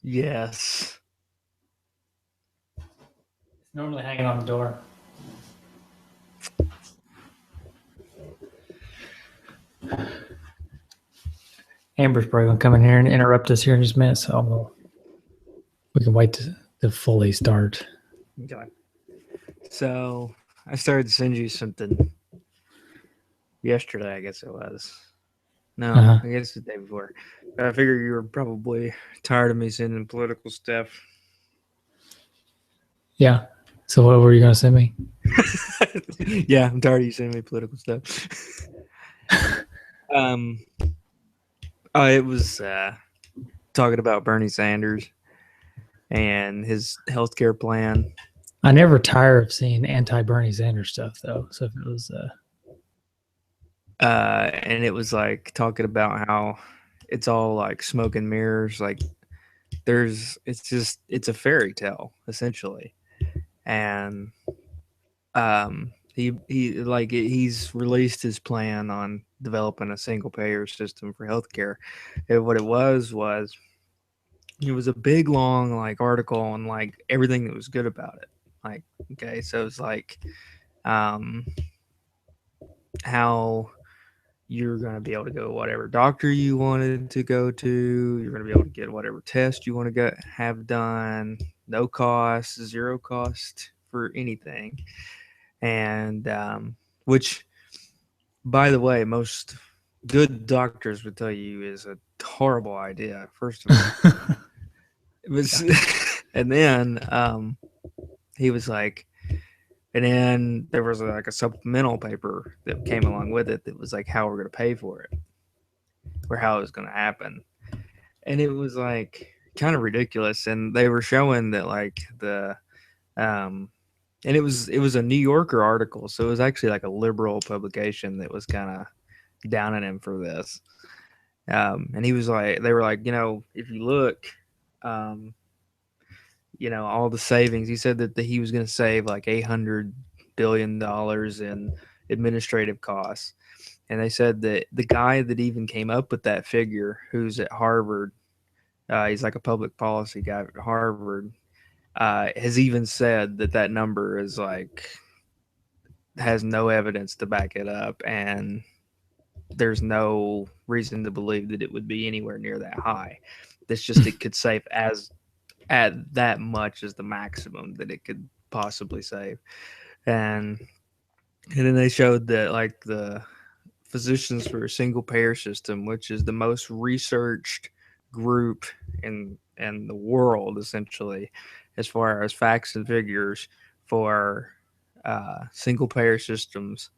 Yes. It's normally hanging on the door. Amber's probably gonna come in here and interrupt us here in just a minute, so we can wait to fully start. Okay. So I started to send you something yesterday, I guess it was. No, Uh-huh. I guess the day before. I figure you were probably tired of me sending political stuff. Yeah. So what were you gonna send me? Yeah, I'm tired of you sending me political stuff. It was talking about Bernie Sanders. and his healthcare plan. I never tire of seeing anti-Bernie Sanders stuff, though. So if it was, And it was like talking about how it's all like smoke and mirrors. Like it's a fairy tale essentially. And he's released his plan on developing a single payer system for healthcare. And what it was it was a big long like article on like everything that was good about it. Like, okay, so it's like um how you're going to be able to go whatever doctor you wanted to go to. You're going to be able to get whatever test you want to go have done. No cost, zero cost for anything. And which, by the way, most good doctors would tell you is a horrible idea. First of all, it was, and then he was like, and then there was like a supplemental paper that came along with it that was like how we're going to pay for it or how it was going to happen. And it was like kind of ridiculous. And they were showing that like and it was a New Yorker article. So it was actually like a liberal publication that was kind of downing him for this. And he was like, they were like, if you look, um, all the savings, he said that he was going to save like $800 billion in administrative costs. And they said that the guy that even came up with that figure, who's at Harvard, he's like a public policy guy at Harvard, has even said that number is like has no evidence to back it up, and there's no reason to believe that it would be anywhere near that high. That's just it could save as at that much as the maximum that it could possibly save, and then they showed that like the Physicians for a Single Payer System, which is the most researched group in the world, essentially, as far as facts and figures for single payer systems,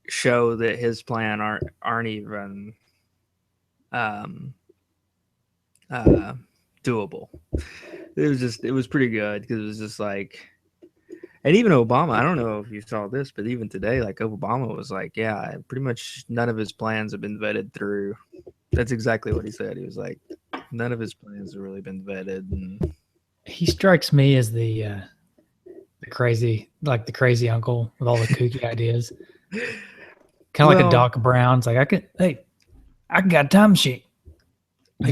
show that his plan aren't even um, uh, doable. It was pretty good because it was just like. And even Obama, I don't know if you saw this, but even today, like Obama was like, yeah, pretty much none of his plans have been vetted through. That's exactly what he said. He was like, none of his plans have really been vetted. And he strikes me as the crazy uncle with all the kooky ideas. Kind of like a Doc Brown. It's like I got a time machine. I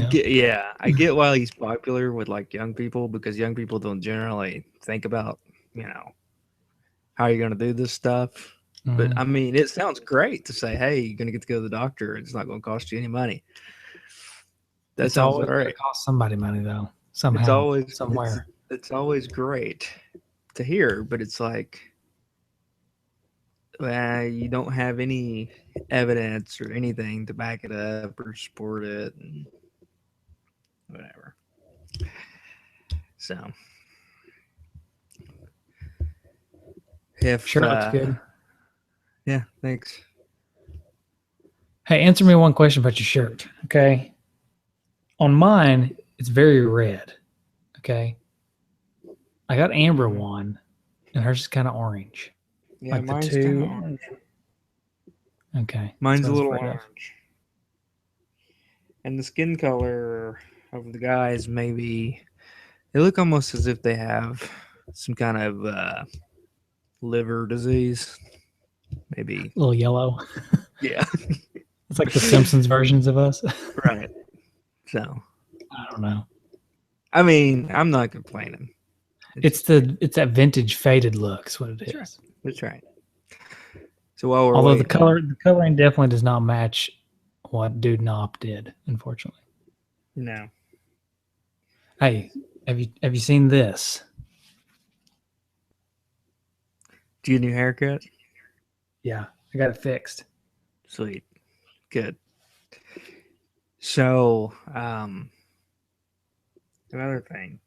get why he's popular with like young people, because young people don't generally think about, how you're going to do this stuff. Mm-hmm. But I mean, it sounds great to say, hey, you're going to get to go to the doctor and it's not going to cost you any money. That sounds always going to cost somebody money, though. Somehow, it's always somewhere. It's always great to hear, but it's like, you don't have any evidence or anything to back it up or support it, and whatever. So, if sure looks good. Yeah, thanks. Hey, answer me one question about your shirt, okay? On mine, it's very red, okay? I got Amber one, and hers is kind of orange. Yeah, like mine's kind of orange. Okay. Mine's a little orange. And the skin color of the guys, maybe, they look almost as if they have some kind of liver disease. Maybe. A little yellow. Yeah. It's like the Simpsons versions of us. Right. So. I don't know. I mean, I'm not complaining. It's that vintage faded look. Is what it is. That's right. So while we're although waiting, the coloring definitely does not match what Dude Nop did, unfortunately. No. Hey, have you seen this? Do you get a new haircut? Yeah, I got it fixed. Sweet. Good. So, another thing.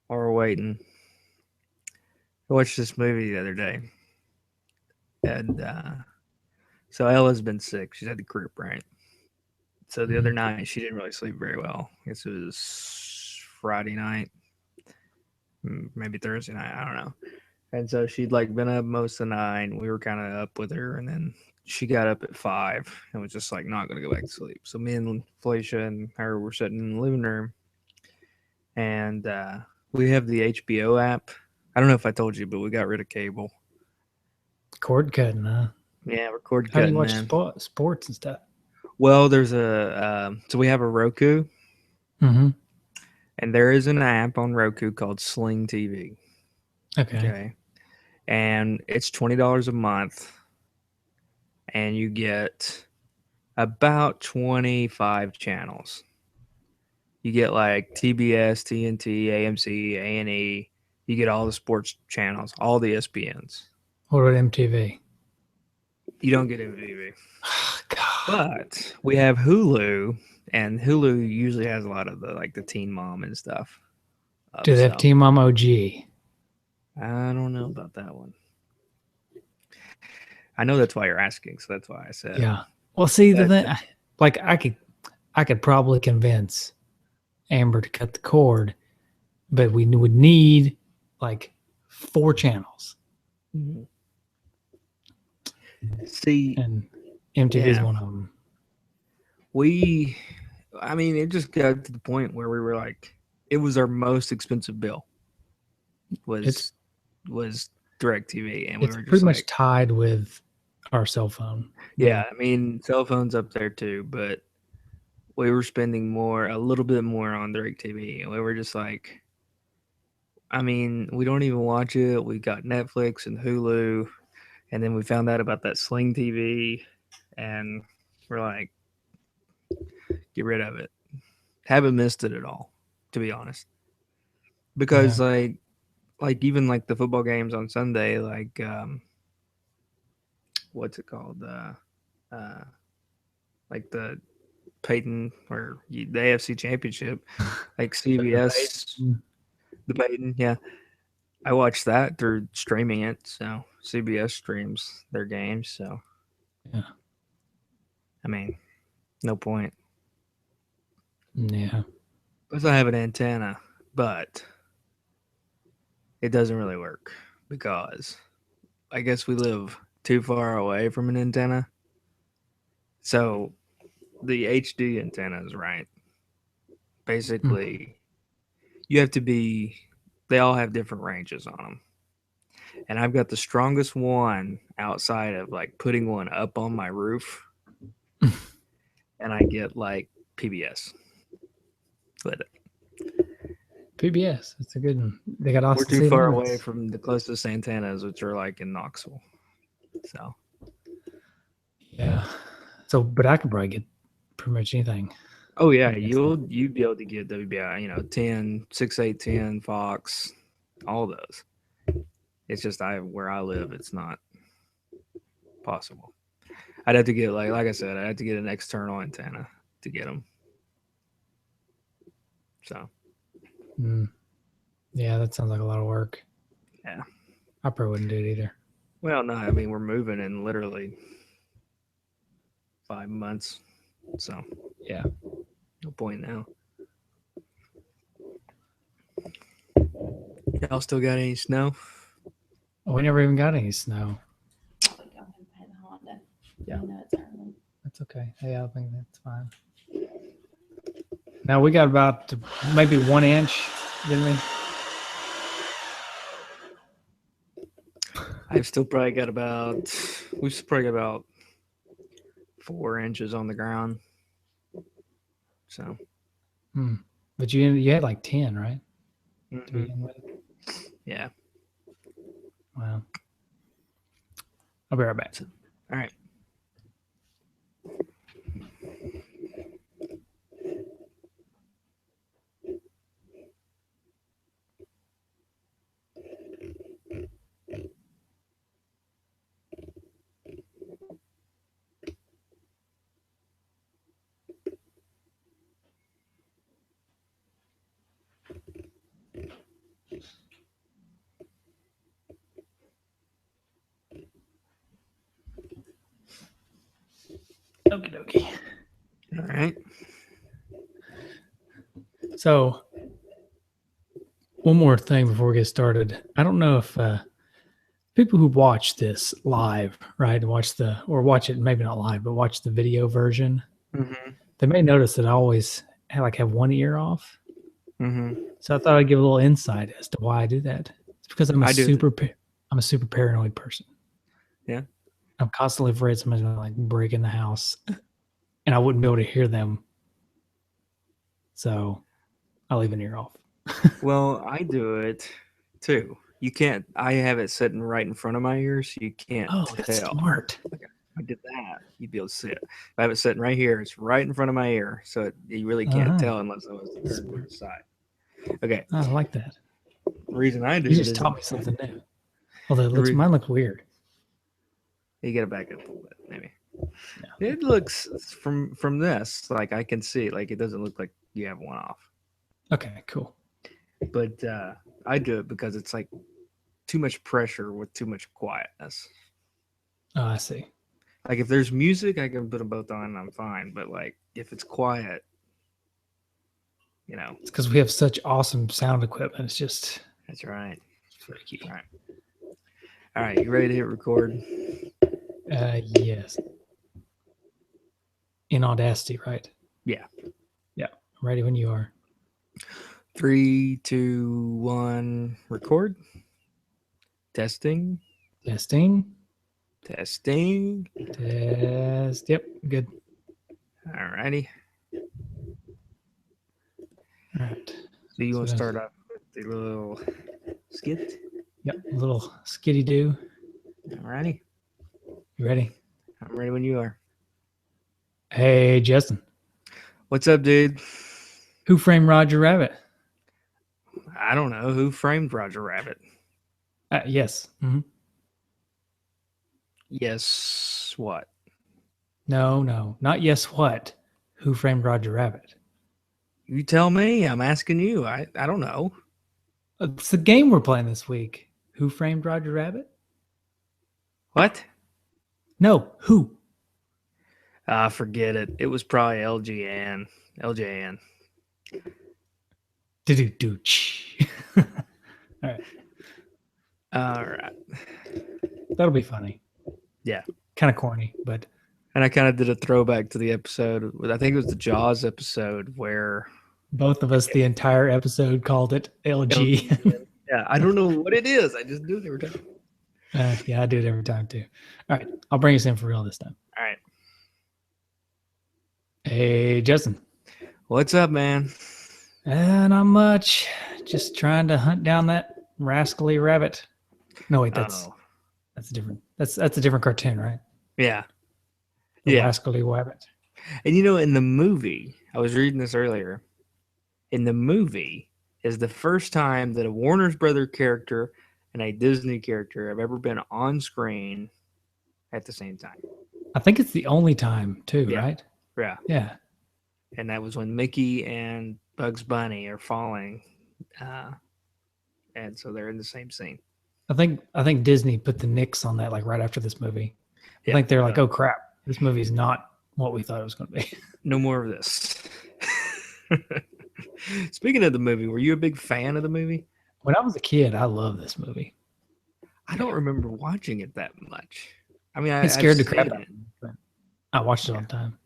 While we're waiting, I watched this movie the other day. And so Ella's been sick. She's had the croup, right? So the other night, she didn't really sleep very well. I guess it was Friday night, maybe Thursday night. I don't know. And so she'd like been up most of the night. And we were kind of up with her, and then she got up at 5 and was just like not gonna go back to sleep. So me and Felicia and her were sitting in the living room, and we have the HBO app. I don't know if I told you, but we got rid of cable. Cord cutting, huh? Yeah, we're cord How do cutting, you watch man. sports and stuff? Well, there's a so we have a Roku, Mm-hmm. and there is an app on Roku called Sling TV. Okay. Okay, and it's $20 a month, and you get about 25 channels. You get like TBS, TNT, AMC, A&E. You get all the sports channels, all the ESPNs. What about MTV? You don't get MTV. God. But we have Hulu, and Hulu usually has a lot of the Teen Mom and stuff. Do they have Teen Mom OG? I don't know about that one. I know that's why you're asking, so that's why I said. Yeah. Well, see, the thing, like I could probably convince Amber to cut the cord, but we would need like 4 channels. See, and MTV is one of them. I mean, it just got to the point where we were like, it was our most expensive bill. Was DirecTV, and we It's were just pretty much like, tied with our cell phone. Yeah, I mean, cell phones up there too, but we were spending a little bit more on DirecTV, and we were just like, I mean, we don't even watch it. We got Netflix and Hulu, and then we found out about that Sling TV, and we're like, get rid of it. Haven't missed it at all, to be honest. Because like even like the football games on Sunday, like what's it called? Like the Peyton or the AFC Championship, like CBS, the Peyton, yeah. I watched that through streaming it, so CBS streams their games, so Yeah. I mean, no point. Yeah. Plus, I have an antenna, but it doesn't really work because I guess we live too far away from an antenna. So the HD antenna is right. Basically, you have to be, they all have different ranges on them. And I've got the strongest one outside of like putting one up on my roof. And I get like PBS with it. PBS, that's a good one. They got We're Austin too City far Limits. away from the closest antennas, which are like in Knoxville. So Yeah. So, but I could probably get pretty much anything. oh yeah, you'd be able to get WBI, 10, 6, 8, 10, Fox, all those. It's just where I live, it's not possible. I'd have to get like I said, I'd have to get an external antenna to get them. So yeah, that sounds like a lot of work. Yeah, I probably wouldn't do it either. Well, no, I mean we're moving in literally 5 months, so yeah, no point now. Y'all still got any snow? We never even got any snow. Yeah. I know it's early. That's okay. Yeah, I think that's fine. Now we got about maybe 1 inch, didn't we? I've still probably got we've probably got about 4 inches on the ground. So. But you had like 10, right? Mm-hmm. To begin with. Yeah. Wow. I'll be right back. All right. Okie dokie. All right. So One more thing before we get started. I don't know if people who watch this live, right, and watch it maybe not live, but watch the video version, Mm-hmm. they may notice that I always have one ear off. Mm-hmm. So I thought I'd give a little insight as to why I do that. It's because I'm I do. I'm a super paranoid person. Yeah. I'm constantly afraid somebody's gonna like break in the house, and I wouldn't be able to hear them. So I leave an ear off. Well, I do it too. You can't. I have it sitting right in front of my ears, so you can't Oh, that's tell. smart. If I did that, you'd be able to see it. If I have it sitting right here, it's right in front of my ear, so you really can't tell unless I was to turn to the side. Okay. I like that. The reason I do You it just is taught me something new. Although mine looks weird. you gotta back it up a little bit, maybe. Yeah. It looks from this like I can see like it doesn't look like you have one off. Okay, cool. But I do it because it's like too much pressure with too much quietness. Oh, I see. Like if there's music, I can put them both on and I'm fine. But like if it's quiet, It's because we have such awesome sound equipment. It's just that's right. freaky. All right, you ready to hit record? Yes. In Audacity, right? Yeah. Yeah. I'm ready when you are. 3, 2, 1, record. Testing. Testing. Test. Yep. Good. All righty. All right. So you want to start off with the little skit? Yep. A little skitty do. All righty. You ready? I'm ready when you are. Hey, Justin. What's up, dude? Who framed Roger Rabbit? I don't know. Who framed Roger Rabbit? Yes. Mm-hmm. Yes. What? No. Not yes, what? Who framed Roger Rabbit? You tell me. I'm asking you. I don't know. It's the game we're playing this week. Who framed Roger Rabbit? What? No, who? Forget it. It was probably LJN. LJN. Do. All right. All right. That'll be funny. Yeah. Kind of corny, but. And I kind of did a throwback to the episode. I think it was the Jaws episode where both of us, the entire episode, called it LG. Yeah, I don't know what it is. I just do it every time. Yeah, I do it every time too. All right, I'll bring us in for real this time. All right. Hey, Justin. What's up, man? Not much. Just trying to hunt down that rascally rabbit. No, wait, that's a different. That's a different cartoon, right? Yeah. The rascally rabbit. And in the movie, I was reading this earlier. In the movie, is the first time that a Warner's Brother character and a Disney character have ever been on screen at the same time. I think it's the only time too, right? Yeah. Yeah. And that was when Mickey and Bugs Bunny are falling, and so they're in the same scene. I think Disney put the nix on that like right after this movie. I think they're like, oh crap, this movie is not what we thought it was going to be. No more of this. Speaking of the movie, were you a big fan of the movie? When I was a kid, I loved this movie. I don't remember watching it that much. I mean, it scared the crap out of me, but I watched it all the time.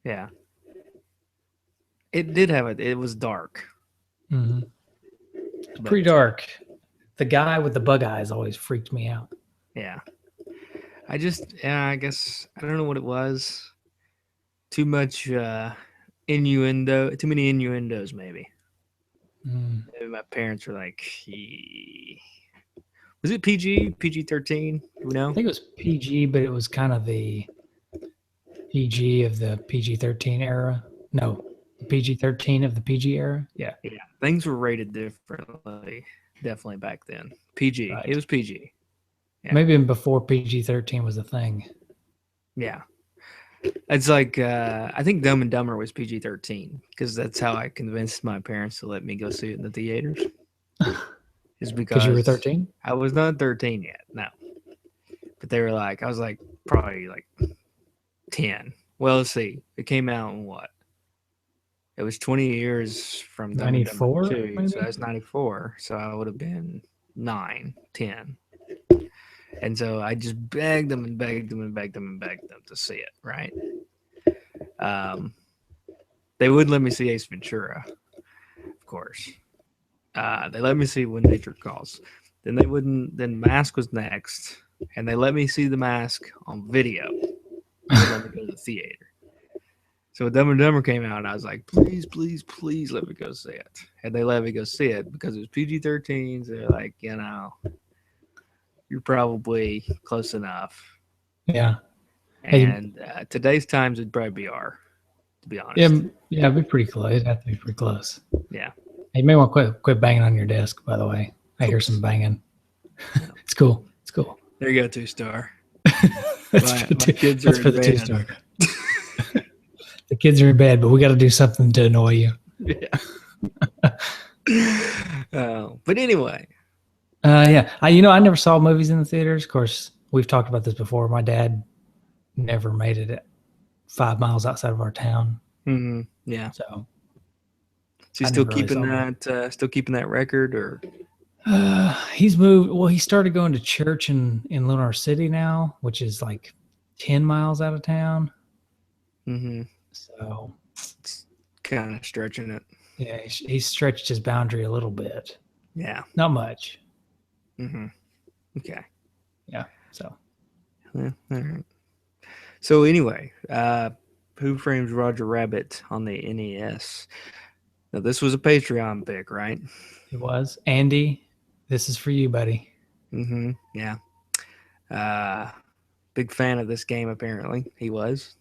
Yeah. It did have it. It was dark. Mm-hmm. It's pretty dark. The guy with the bug eyes always freaked me out. Yeah. I guess, I don't know what it was. Too much innuendo, too many innuendos, maybe. Maybe my parents were like, was it PG? PG-13? Do we know? I think it was PG, but it was kind of the PG of the PG-13 era. No, PG-13 of the PG era. Yeah. Yeah. Things were rated differently, definitely back then. PG. Right. It was PG. Yeah. Maybe even before PG-13 was a thing. Yeah. It's like, I think Dumb and Dumber was PG-13 because that's how I convinced my parents to let me go see it in the theaters. Is because you were 13? I was not 13 yet, no. But they were like, I was like probably like 10. Well, let's see. It came out in what? It was 20 years from Dumb and Dumber 94, 2, so maybe? that's 94. So I would have been 9, 10. And so I just begged them and begged them and begged them and begged them to see it, right? They wouldn't let me see Ace Ventura, of course. They let me see When Nature Calls. Then they wouldn't. Then Mask was next, and they let me see the Mask on video. They let me go to the theater. So Dumb and Dumber came out, and I was like, please, please, please let me go see it. And they let me go see it because it was PG-13. So they're like, you're probably close enough. Yeah. And today's times would probably be R, to be honest. Yeah, it'd be pretty close. It'd have to be pretty close. Yeah. Hey, you may want to quit banging on your desk, by the way. I hear some banging. It's cool. It's cool. There you go, 2-star. That's My kids are for the in 2-star. The kids are in bed, but we got to do something to annoy you. Yeah. But anyway. Yeah. I never saw movies in the theaters. Of course, we've talked about this before. My dad never made it 5 miles outside of our town. Mm-hmm. Yeah. So is he still keeping that record, or? He's moved. Well, he started going to church in Lunar City now, which is like 10 miles out of town. Mm-hmm. So it's kind of stretching it. Yeah, he's stretched his boundary a little bit. Yeah. Not much. Mm-hmm. Okay. Yeah. So. Yeah, all right. So anyway, Who Framed Roger Rabbit on the NES? Now this was a Patreon pick, right? It was. Andy, this is for you, buddy. Mm-hmm. Yeah. Big fan of this game. Apparently, he was.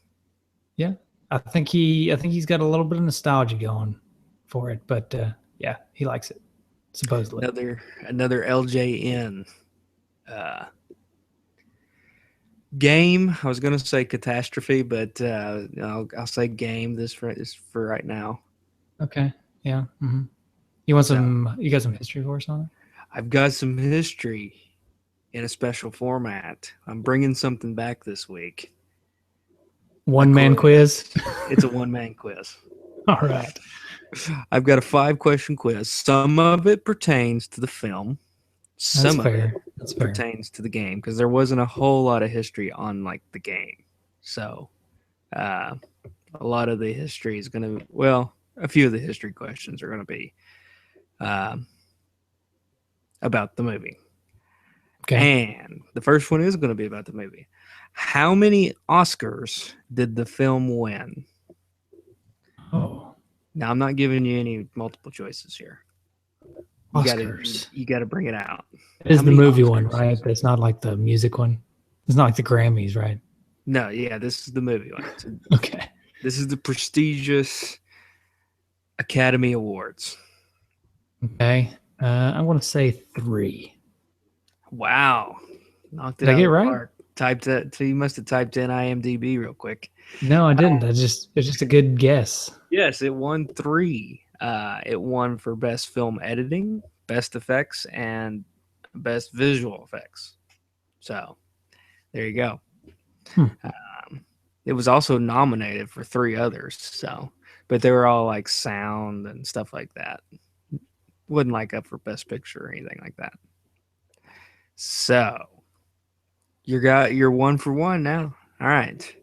Yeah, I think he's got a little bit of nostalgia going for it, but yeah, he likes it. Supposedly. Another LJN game. I was gonna say Catastrophe, but I'll say game. This for right now. Okay. Yeah. Mm-hmm. You got some history for us on it? I've got some history in a special format. I'm bringing something back this week. One-man quiz? It's a one-man quiz. All right. I've got a 5-question quiz. Some of it pertains to the film. Some of it pertains to the game, because there wasn't a whole lot of history on like the game. So a lot of the history is going to, a few of the history questions are going to be about the movie. Okay. And the first one is going to be about the movie. How many Oscars did the film win? Oh. Now, I'm not giving you any multiple choices here. Oscars. You got to bring it out. It is the movie Oscars? One, right? It's not like the music one. It's not like the Grammys, right? No, yeah, this is the movie one. Okay. This is the prestigious Academy Awards. Okay. I want to say 3. Wow. Knocked it Did out I get of the right? park. Typed it. So you must have typed in IMDb real quick. No, I didn't. It's just a good guess. Yes, it won 3. It won for best film editing, best effects, and best visual effects. So there you go. It was also nominated for 3 others. So, but they were all like sound and stuff like that. Wasn't like up for best picture or anything like that. So you're 1 for 1 now. All right.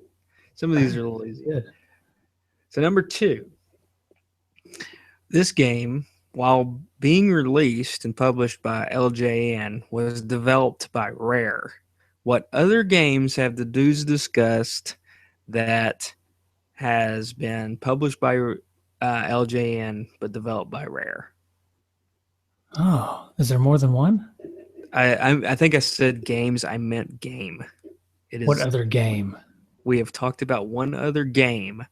Some of these are a little easy. Good. So number 2. This game, while being released and published by LJN, was developed by Rare. What other games have the dudes discussed that has been published by LJN but developed by Rare? Oh, is there more than one? I think I said games. I meant game. It is. What other game? We have talked about one other game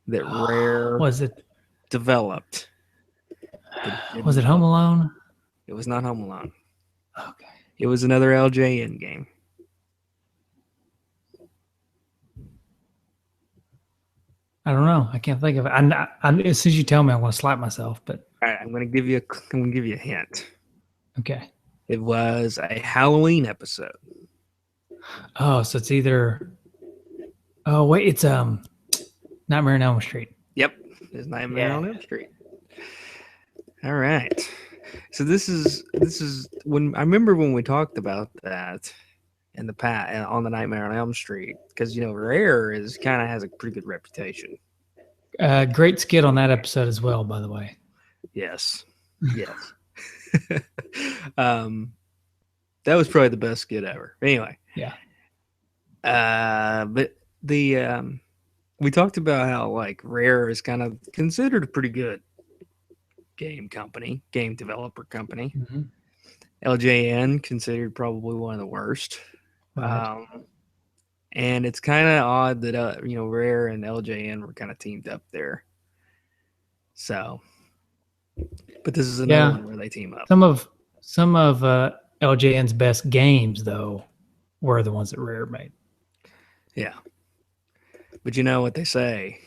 that Rare was it developed. Was it Home Alone? It was not Home Alone. Okay. It was another LJN game. I don't know. I can't think of it. As soon as you tell me, I'm going to slap myself. But all right, I'm going to give you a hint. Okay. It was a Halloween episode. Oh, so it's either. Oh wait, it's Nightmare on Elm Street. Yep, is Nightmare on Elm Street. All right. So this is when I remember when we talked about that in the past on the Nightmare on Elm Street, because Rare has a pretty good reputation. Great skit on that episode as well, by the way. Yes. That was probably the best skit ever. Anyway. Yeah. But we talked about how like Rare is kind of considered a pretty good game developer company. Mm-hmm. LJN considered probably one of the worst. Right. And it's kind of odd that Rare and LJN were kind of teamed up there. So, but this is another one where they team up. Some of LJN's best games though were the ones that Rare made. Yeah. But you know what they say?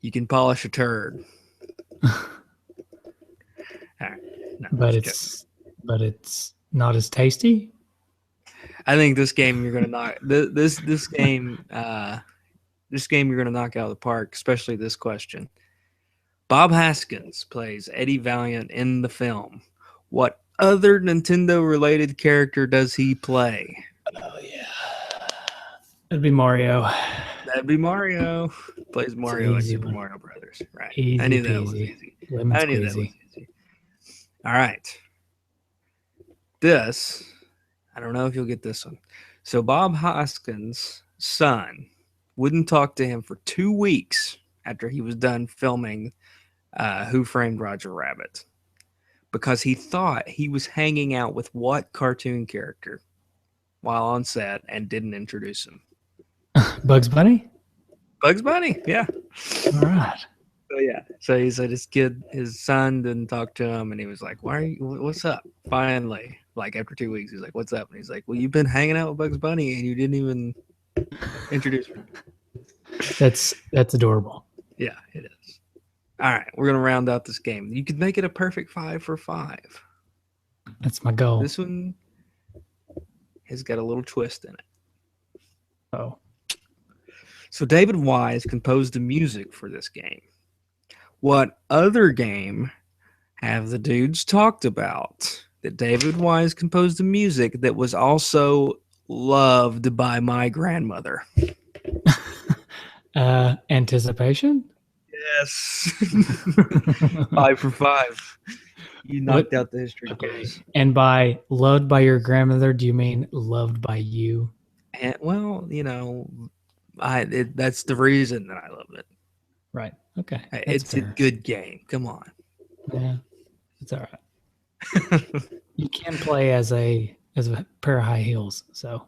You can polish a turd. All right. No, but it's not as tasty. I think this game you're gonna knock this game you're gonna knock out of the park, especially this question. Bob Hoskins plays Eddie Valiant in the film. What other Nintendo-related character does he play? Oh yeah, that'd be Mario. That'd be Mario. Plays Mario in Super Mario Brothers. Right. Easy I knew that peasy. was easy. Lemon I knew that was squeezy. easy. All right. This, I don't know if you'll get this one. So Bob Hoskins' son wouldn't talk to him for 2 weeks after he was done filming Who Framed Roger Rabbit, because he thought he was hanging out with what cartoon character while on set and didn't introduce him. Bugs Bunny? Bugs Bunny, yeah. All right. So yeah. So he said his son didn't talk to him, and he was like, "Why are you? What's up?" Finally, like after 2 weeks, he's like, "What's up?" And he's like, "Well, you've been hanging out with Bugs Bunny, and you didn't even introduce me." That's adorable. Yeah, it is. All right, we're gonna round out this game. You could make it a perfect 5 for 5. That's my goal. This one has got a little twist in it. Oh. So David Wise composed the music for this game. What other game have the dudes talked about that David Wise composed the music that was also loved by my grandmother? Anticipation? Yes. 5 for 5. You knocked out the history quiz. And by loved by your grandmother, do you mean loved by you? And, well, that's the reason that I love it. Right. Okay. It's fair. A good game. Come on. Yeah. It's all right. You can play as a pair of high heels, so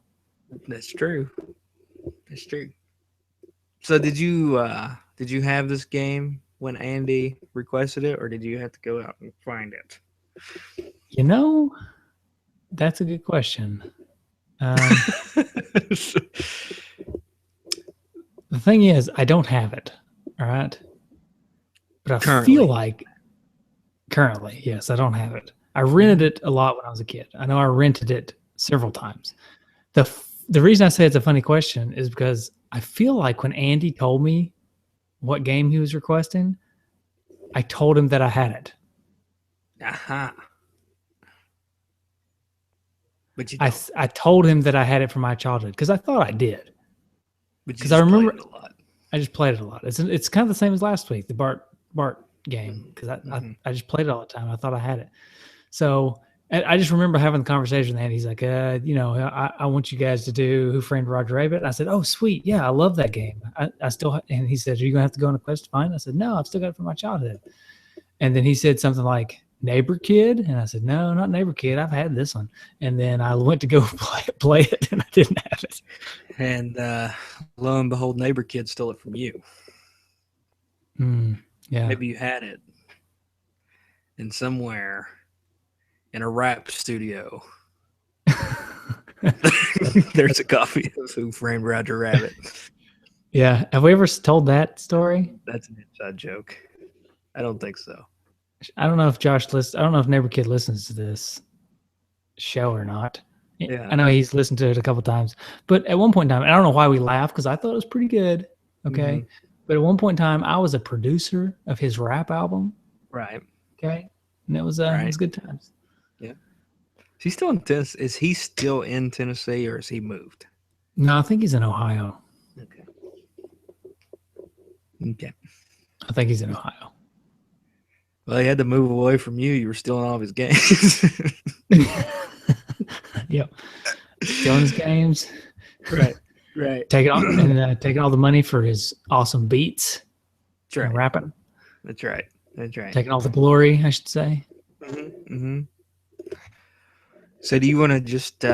that's true. That's true. So did you have this game when Andy requested it, or did you have to go out and find it? That's a good question. The thing is, I don't have it. All right. But I feel like currently, yes, I don't have it. I rented it a lot when I was a kid. I know I rented it several times. The reason I say it's a funny question is because I feel like when Andy told me what game he was requesting, I told him that I had it. Aha. But I told him that I had it from my childhood because I thought I did. Because I remember it a lot. I just played it a lot. It's kind of the same as last week, the Bart game, because I just played it all the time. I thought I had it. So I just remember having the conversation with Andy. He's like, I want you guys to do Who Framed Roger Rabbit. And I said, oh, sweet. Yeah, I love that game. I still, and he said, are you going to have to go on a quest to find it? I said, no, I've still got it from my childhood. And then he said something like, Neighbor Kid? And I said, no, not Neighbor Kid. I've had this one. And then I went to go play it, and I didn't have it. And lo and behold, Neighbor Kid stole it from you. Yeah. Maybe you had it in somewhere in a rap studio. There's a copy of Who Framed Roger Rabbit. Yeah. Have we ever told that story? That's an inside joke. I don't think so. I don't know if I don't know if Neighbor Kid listens to this show or not. Yeah. I know he's listened to it a couple times, but at one point in time, I don't know why we laughed because I thought it was pretty good. Okay. But at one point in time, I was a producer of his rap album. Right. Okay, and it was good times. Yeah. Is he still in Tennessee? Is he still in Tennessee, or has he moved? No, I think he's in Ohio. Okay. Okay. I think he's in Ohio. Well, he had to move away from you. You were stealing all of his games. Yep. Stealing his games. Right. Right. Taking all the money for his awesome beats. That's right. And rapping. That's right. That's right. Taking all the glory, I should say. Mm-hmm. Mm-hmm. So do you want to just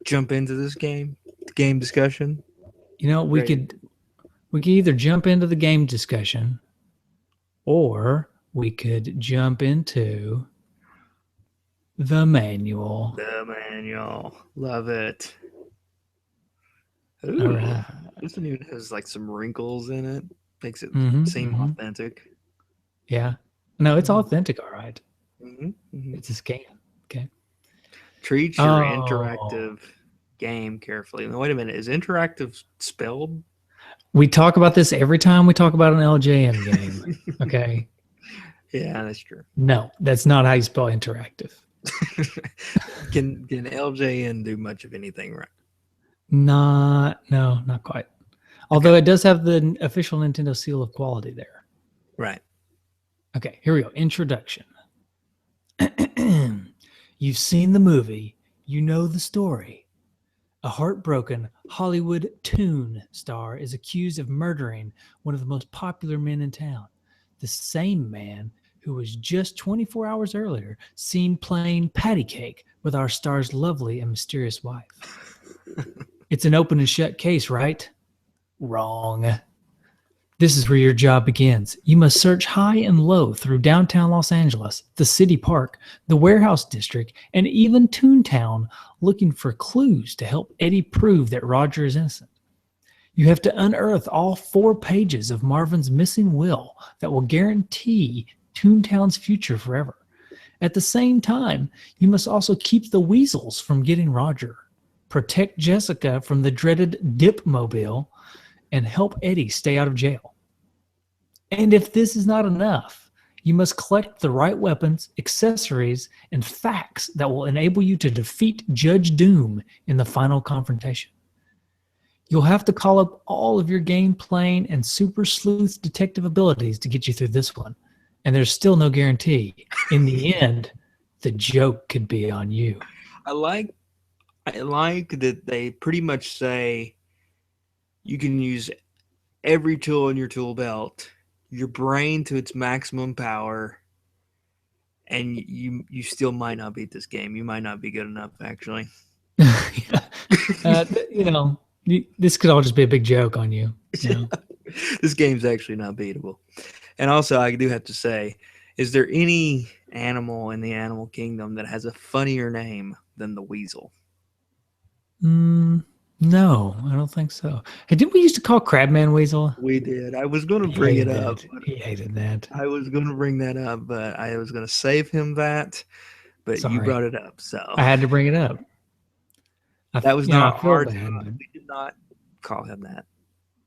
jump into this game discussion? You know, we could either jump into the game discussion, or we could jump into the manual. The manual. Love it. Ooh, All right. this one even has like some wrinkles in it. Makes it seem authentic. Yeah. No, it's authentic, all right. Mm-hmm. Mm-hmm. It's a scam. Okay. Treat your interactive game carefully. Now, wait a minute. Is interactive spelled? We talk about this every time we talk about an LJN game. Okay. Yeah, that's true. No, that's not how you spell interactive. Can LJN do much of anything right? No, not quite. Although it does have the official Nintendo seal of quality there. Right. Okay, here we go. Introduction. You've seen the movie. You know the story. A heartbroken Hollywood toon star is accused of murdering one of the most popular men in town. The same man who was just 24 hours earlier seen playing patty cake with our star's lovely and mysterious wife. It's an open and shut case, right? Wrong. This is where your job begins. You must search high and low through downtown Los Angeles, the city park, the warehouse district, and even Toontown, looking for clues to help Eddie prove that Roger is innocent. You have to unearth all 4 pages of Marvin's missing will that will guarantee Toontown's future forever. At the same time, you must also keep the weasels from getting Roger, protect Jessica from the dreaded Dipmobile, and help Eddie stay out of jail. And if this is not enough, you must collect the right weapons, accessories, and facts that will enable you to defeat Judge Doom in the final confrontation. You'll have to call up all of your game playing and super sleuth detective abilities to get you through this one. And there's still no guarantee. In the end, the joke could be on you. I like that they pretty much say you can use every tool in your tool belt, your brain to its maximum power, and you still might not beat this game. You might not be good enough, actually. This could all just be a big joke on you. This game's actually not beatable. And also, I do have to say, is there any animal in the animal kingdom that has a funnier name than the weasel? No, I don't think so. Hey, didn't we used to call Crabman Weasel? We did. I was going to bring it up. He hated that. I was going to bring that up, but I was going to save him that. But you brought it up, so I had to bring it up. That was not hard. Bad, we did not call him that.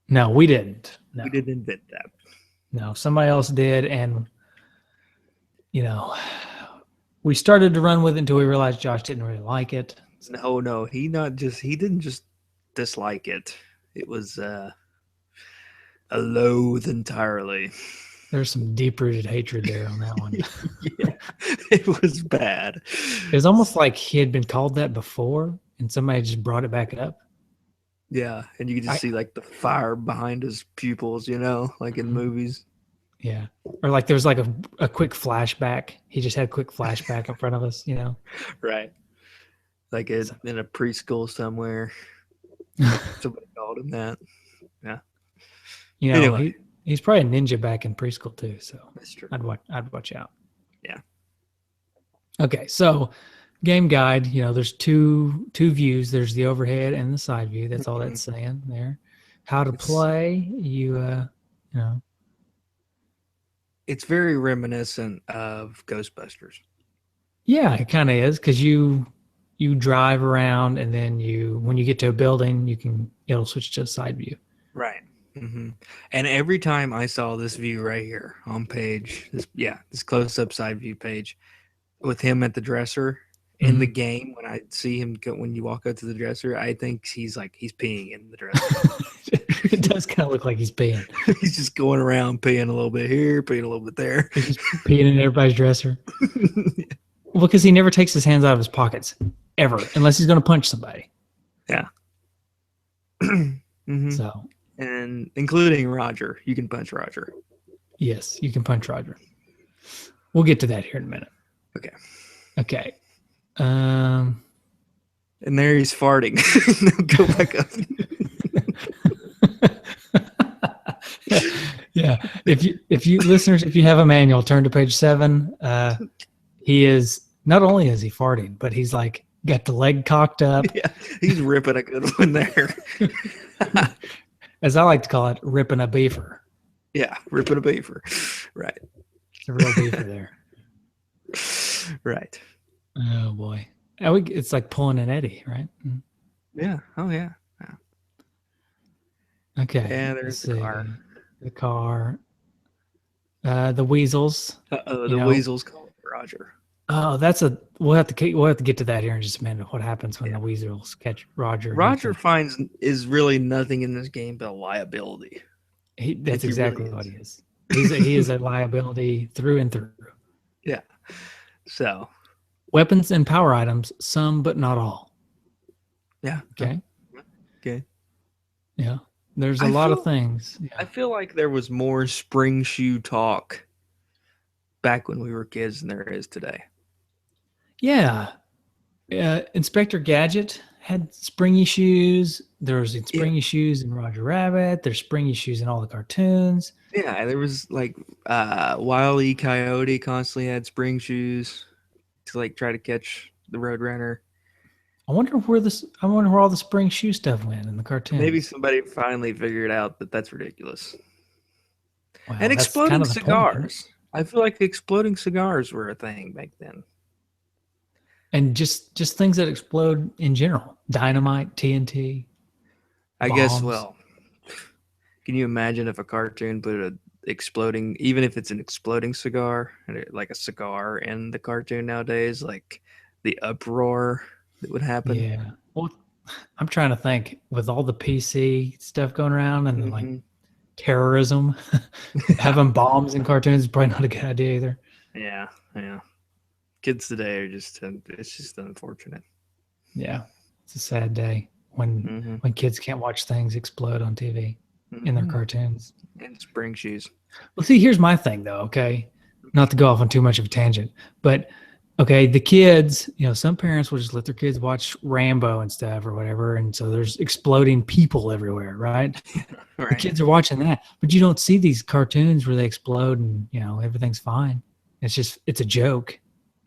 No, we didn't. No. We didn't invent that. No, somebody else did, and we started to run with it until we realized Josh didn't really like it. No, he didn't just dislike it. It was a loathe entirely. There's some deep-rooted hatred there on that one. Yeah, it was bad. It was almost like he had been called that before, and somebody just brought it back up. Yeah, and you could just see like the fire behind his pupils, like in movies. Yeah, or like there was like a quick flashback. He just had a quick flashback in front of us, Right. Like in a preschool somewhere. Somebody called him that. Yeah. Anyway. He's probably a ninja back in preschool too, so that's true. I'd watch out. Yeah. Okay, so game guide, there's two views. There's the overhead and the side view. That's all that's saying there. How to play, It's very reminiscent of Ghostbusters. Yeah, it kind of is, because you drive around, and then when you get to a building, it'll switch to a side view. Right. And every time I saw this view right here on page, this close-up side view page with him at the dresser in the game, when I see him go, when you walk up to the dresser, I think he's peeing in the dresser. It does kind of look like he's peeing. He's just going around peeing a little bit here, peeing a little bit there. He's just peeing in everybody's dresser. Well, because he never takes his hands out of his pockets ever, unless he's going to punch somebody. Yeah. So, and including Roger, you can punch Roger. Yes, you can punch Roger. We'll get to that here in a minute. Okay. And there he's farting. Go back up. Yeah. If you listeners, if you have a manual, turn to page 7. He is not only is he farting, but he's like got the leg cocked up. Yeah, he's ripping a good one there. As I like to call it, ripping a beaver. Yeah, ripping a beaver. Right. It's a real beaver there. Right. Oh boy. It's like pulling an eddy, right? Yeah. Oh yeah. Okay. Yeah, there's the car. The car. The weasels. The weasels call Roger. Oh, we'll have to get to that here in just a minute. What happens when the weasels catch Roger? Roger is really nothing in this game but a liability. That's exactly what he is. He is a liability through and through. Yeah. So weapons and power items, some but not all. Yeah. Okay. Okay. Yeah. There's a lot of things. Yeah. I feel like there was more spring shoe talk back when we were kids than there is today. Yeah. Inspector Gadget had springy shoes. There was springy shoes in Roger Rabbit. There's springy shoes in all the cartoons. Yeah, there was like Wile E. Coyote constantly had spring shoes to like try to catch the Roadrunner. I wonder where all the spring shoe stuff went in the cartoon. Maybe somebody finally figured out that that's ridiculous. Wow, and exploding kind of cigars. I feel like exploding cigars were a thing back then. And just things that explode in general. Dynamite, TNT. I guess, well, can you imagine if a cartoon put even if it's an exploding cigar, like a cigar in the cartoon nowadays, like the uproar that would happen? Yeah. Well, I'm trying to think with all the PC stuff going around and like terrorism, having bombs in cartoons is probably not a good idea either. Yeah. Yeah. Kids today are it's just unfortunate. Yeah. It's a sad day when kids can't watch things explode on TV in their cartoons. And spring shoes. Well, see, here's my thing though. Okay. Not to go off on too much of a tangent, but okay, the kids, some parents will just let their kids watch Rambo and stuff or whatever. And so there's exploding people everywhere, right? Right. The kids are watching that, but you don't see these cartoons where they explode and, everything's fine. It's a joke.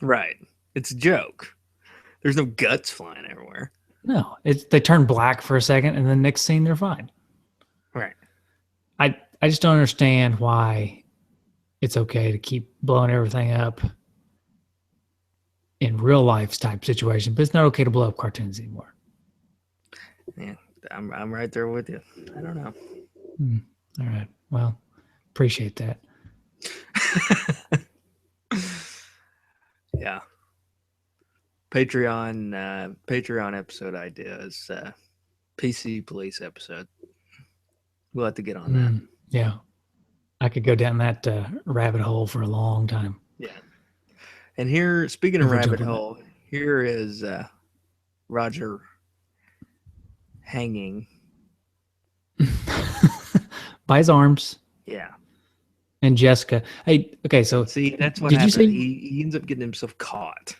Right. It's a joke. There's no guts flying everywhere. No, they turn black for a second and then next scene they're fine. Right. I just don't understand why it's okay to keep blowing everything up in real life type situation, but it's not okay to blow up cartoons anymore. Yeah, I'm right there with you. I don't know. All right. Well, appreciate that. Yeah. Patreon episode idea is PC police episode. We'll have to get on that. Yeah. I could go down that rabbit hole for a long time. Yeah. And here, speaking of rabbit hole, here is Roger hanging by his arms. Yeah. And Jessica. Hey, okay, so see, that's what happened. He ends up getting himself caught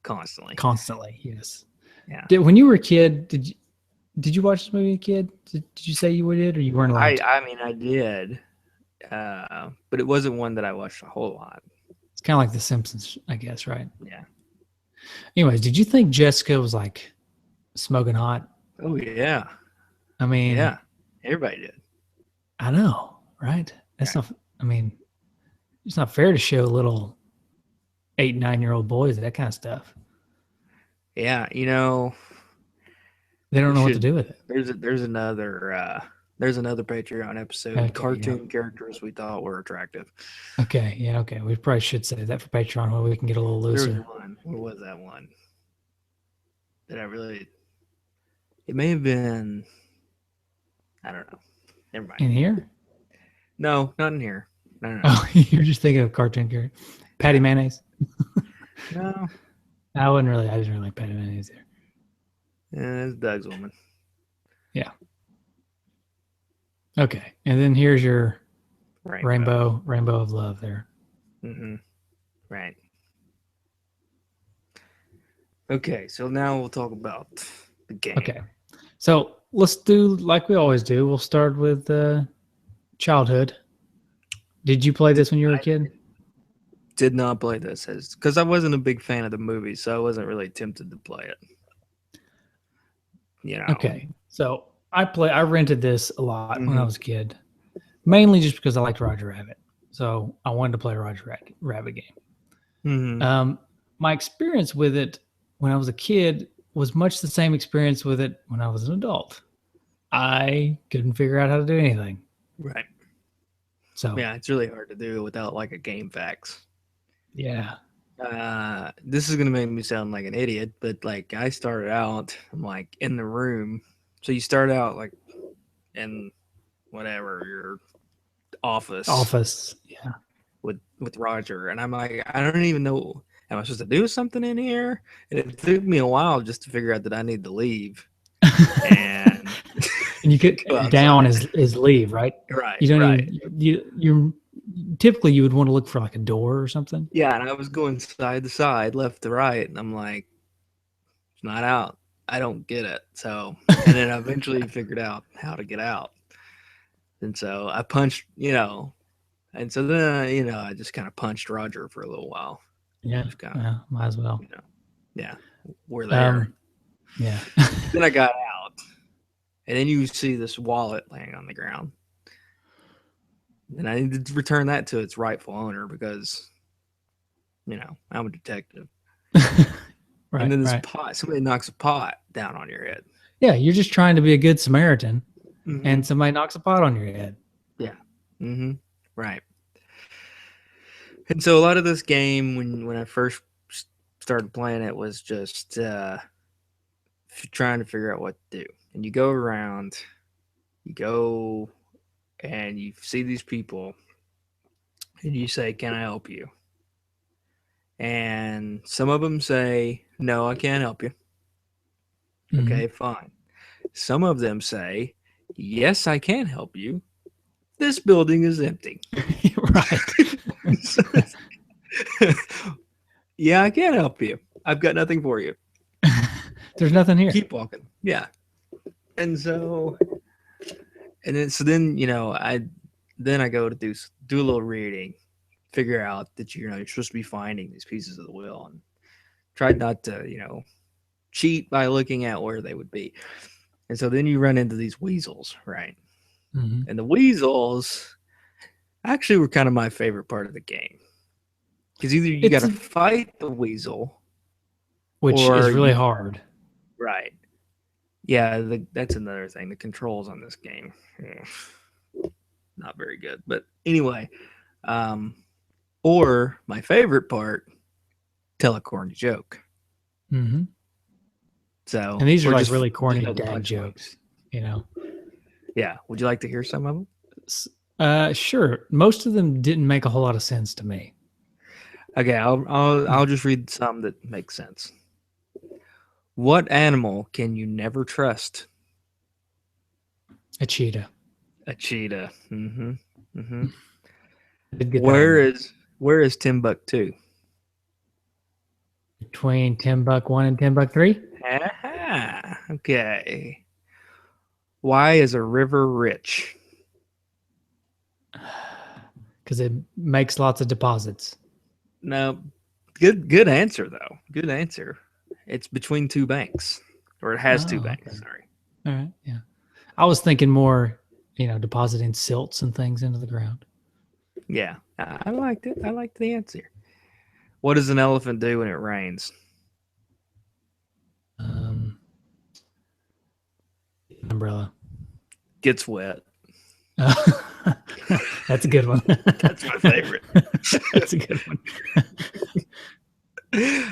constantly. Constantly, yes. Yeah. When you were a kid, did you watch this movie as a kid? Did you say you did, or you weren't allowed to? I mean, I did, but it wasn't one that I watched a whole lot. It's kind of like The Simpsons, I guess, right? Yeah. Anyways, did you think Jessica was like smoking hot? Oh yeah. I mean, yeah, everybody did. I know, right? That's not. I mean, it's not fair to show little 8, 9-year-old boys that kind of stuff. Yeah, they don't know what to do with it. There's another There's another Patreon episode. Okay, Cartoon characters we thought were attractive. Okay, yeah, okay. We probably should say that for Patreon where we can get a little There was looser. one. What was that one? That I really. It may have been. I don't know. Never mind. In here? No, not in here. No. Oh, you're just thinking of cartoon character. Patty Mayonnaise. No. I didn't really like Patty Mayonnaise there. Yeah, it's Doug's woman. Okay, and then here's your Rainbow. rainbow of love there. Mm-hmm. Right. Okay, so now we'll talk about the game. Okay, so let's do like we always do. We'll start with childhood. Did you play this when you were a kid? Did not play this because I wasn't a big fan of the movie, so I wasn't really tempted to play it. You know. Okay, so I rented this a lot when I Mhm. was a kid, mainly just because I liked Roger Rabbit. So I wanted to play a Roger Rabbit game. Mhm. My experience with it when I was a kid was much the same experience with it when I was an adult. I couldn't figure out how to do anything. Right. So Yeah, it's really hard to do without like a game facts. yeah. This is gonna make me sound like an idiot, but like I started out, I'm like in the room. So you start out like in whatever your office Yeah. with Roger, and I'm like, I don't even know. Am I supposed to do something in here? And it took me a while just to figure out that I need to leave. And And you could go outside. down is leave, right? Right. You don't right. even you typically you would want to look for like a door or something. Yeah, and I was going side to side, left to right, and I'm like, it's not out. I don't get it. So, and then I eventually figured out how to get out. And so I punched, and so then, I just kind of punched Roger for a little while. Yeah. Just kinda, Yeah, might as well. Yeah, we're there. Yeah. Then I got out, and then you see this wallet laying on the ground. And I need to return that to its rightful owner because, I'm a detective. Right. And then this right. pot, somebody knocks a pot down on your head. Yeah, you're just trying to be a good Samaritan, Mhm. and somebody knocks a pot on your head. Mm-hmm. Right. And so a lot of this game, when I first started playing it, was just trying to figure out what to do. And you go around, and you see these people, and you say, "Can I help you?" And some of them say, "No, I can't help you." Mhm. Okay, fine. Some of them say, "Yes, I can help you. This building is empty." Right. Yeah, I can help you. I've got nothing for you. There's nothing here. Keep walking. Yeah. And so, I go to do a little reading, figure out that you're supposed to be finding these pieces of the will, and tried not to cheat by looking at where they would be. And so then you run into these weasels, right? Mhm. And the weasels actually were kind of my favorite part of the game. Because either you got to fight the weasel, which is or really hard. right. Yeah, that's another thing. The controls on this game, not very good. But anyway, or my favorite part, tell a corny joke. Mm-hmm. So, and these are or like just- really just corny know the dad punchline. jokes, Yeah. Would you like to hear some of them? Sure. Most of them didn't make a whole lot of sense to me. Okay, I'll just read some that make sense. What animal can you never trust? A cheetah. A cheetah. Mm-hmm. Mm-hmm. Did get that Where is Timbuktu? between 10 buck 1 and 10 buck 3? Aha. Okay. Why is a river rich? Because it makes lots of deposits. No. Good answer though. Good answer. It's between two banks. Or it has two banks, okay. sorry. All right. Yeah. I was thinking more, depositing silts and things into the ground. Yeah. I liked it. I liked the answer. What does an elephant do when it rains? Umbrella. Gets wet. That's a good one. That's my favorite. That's a good one.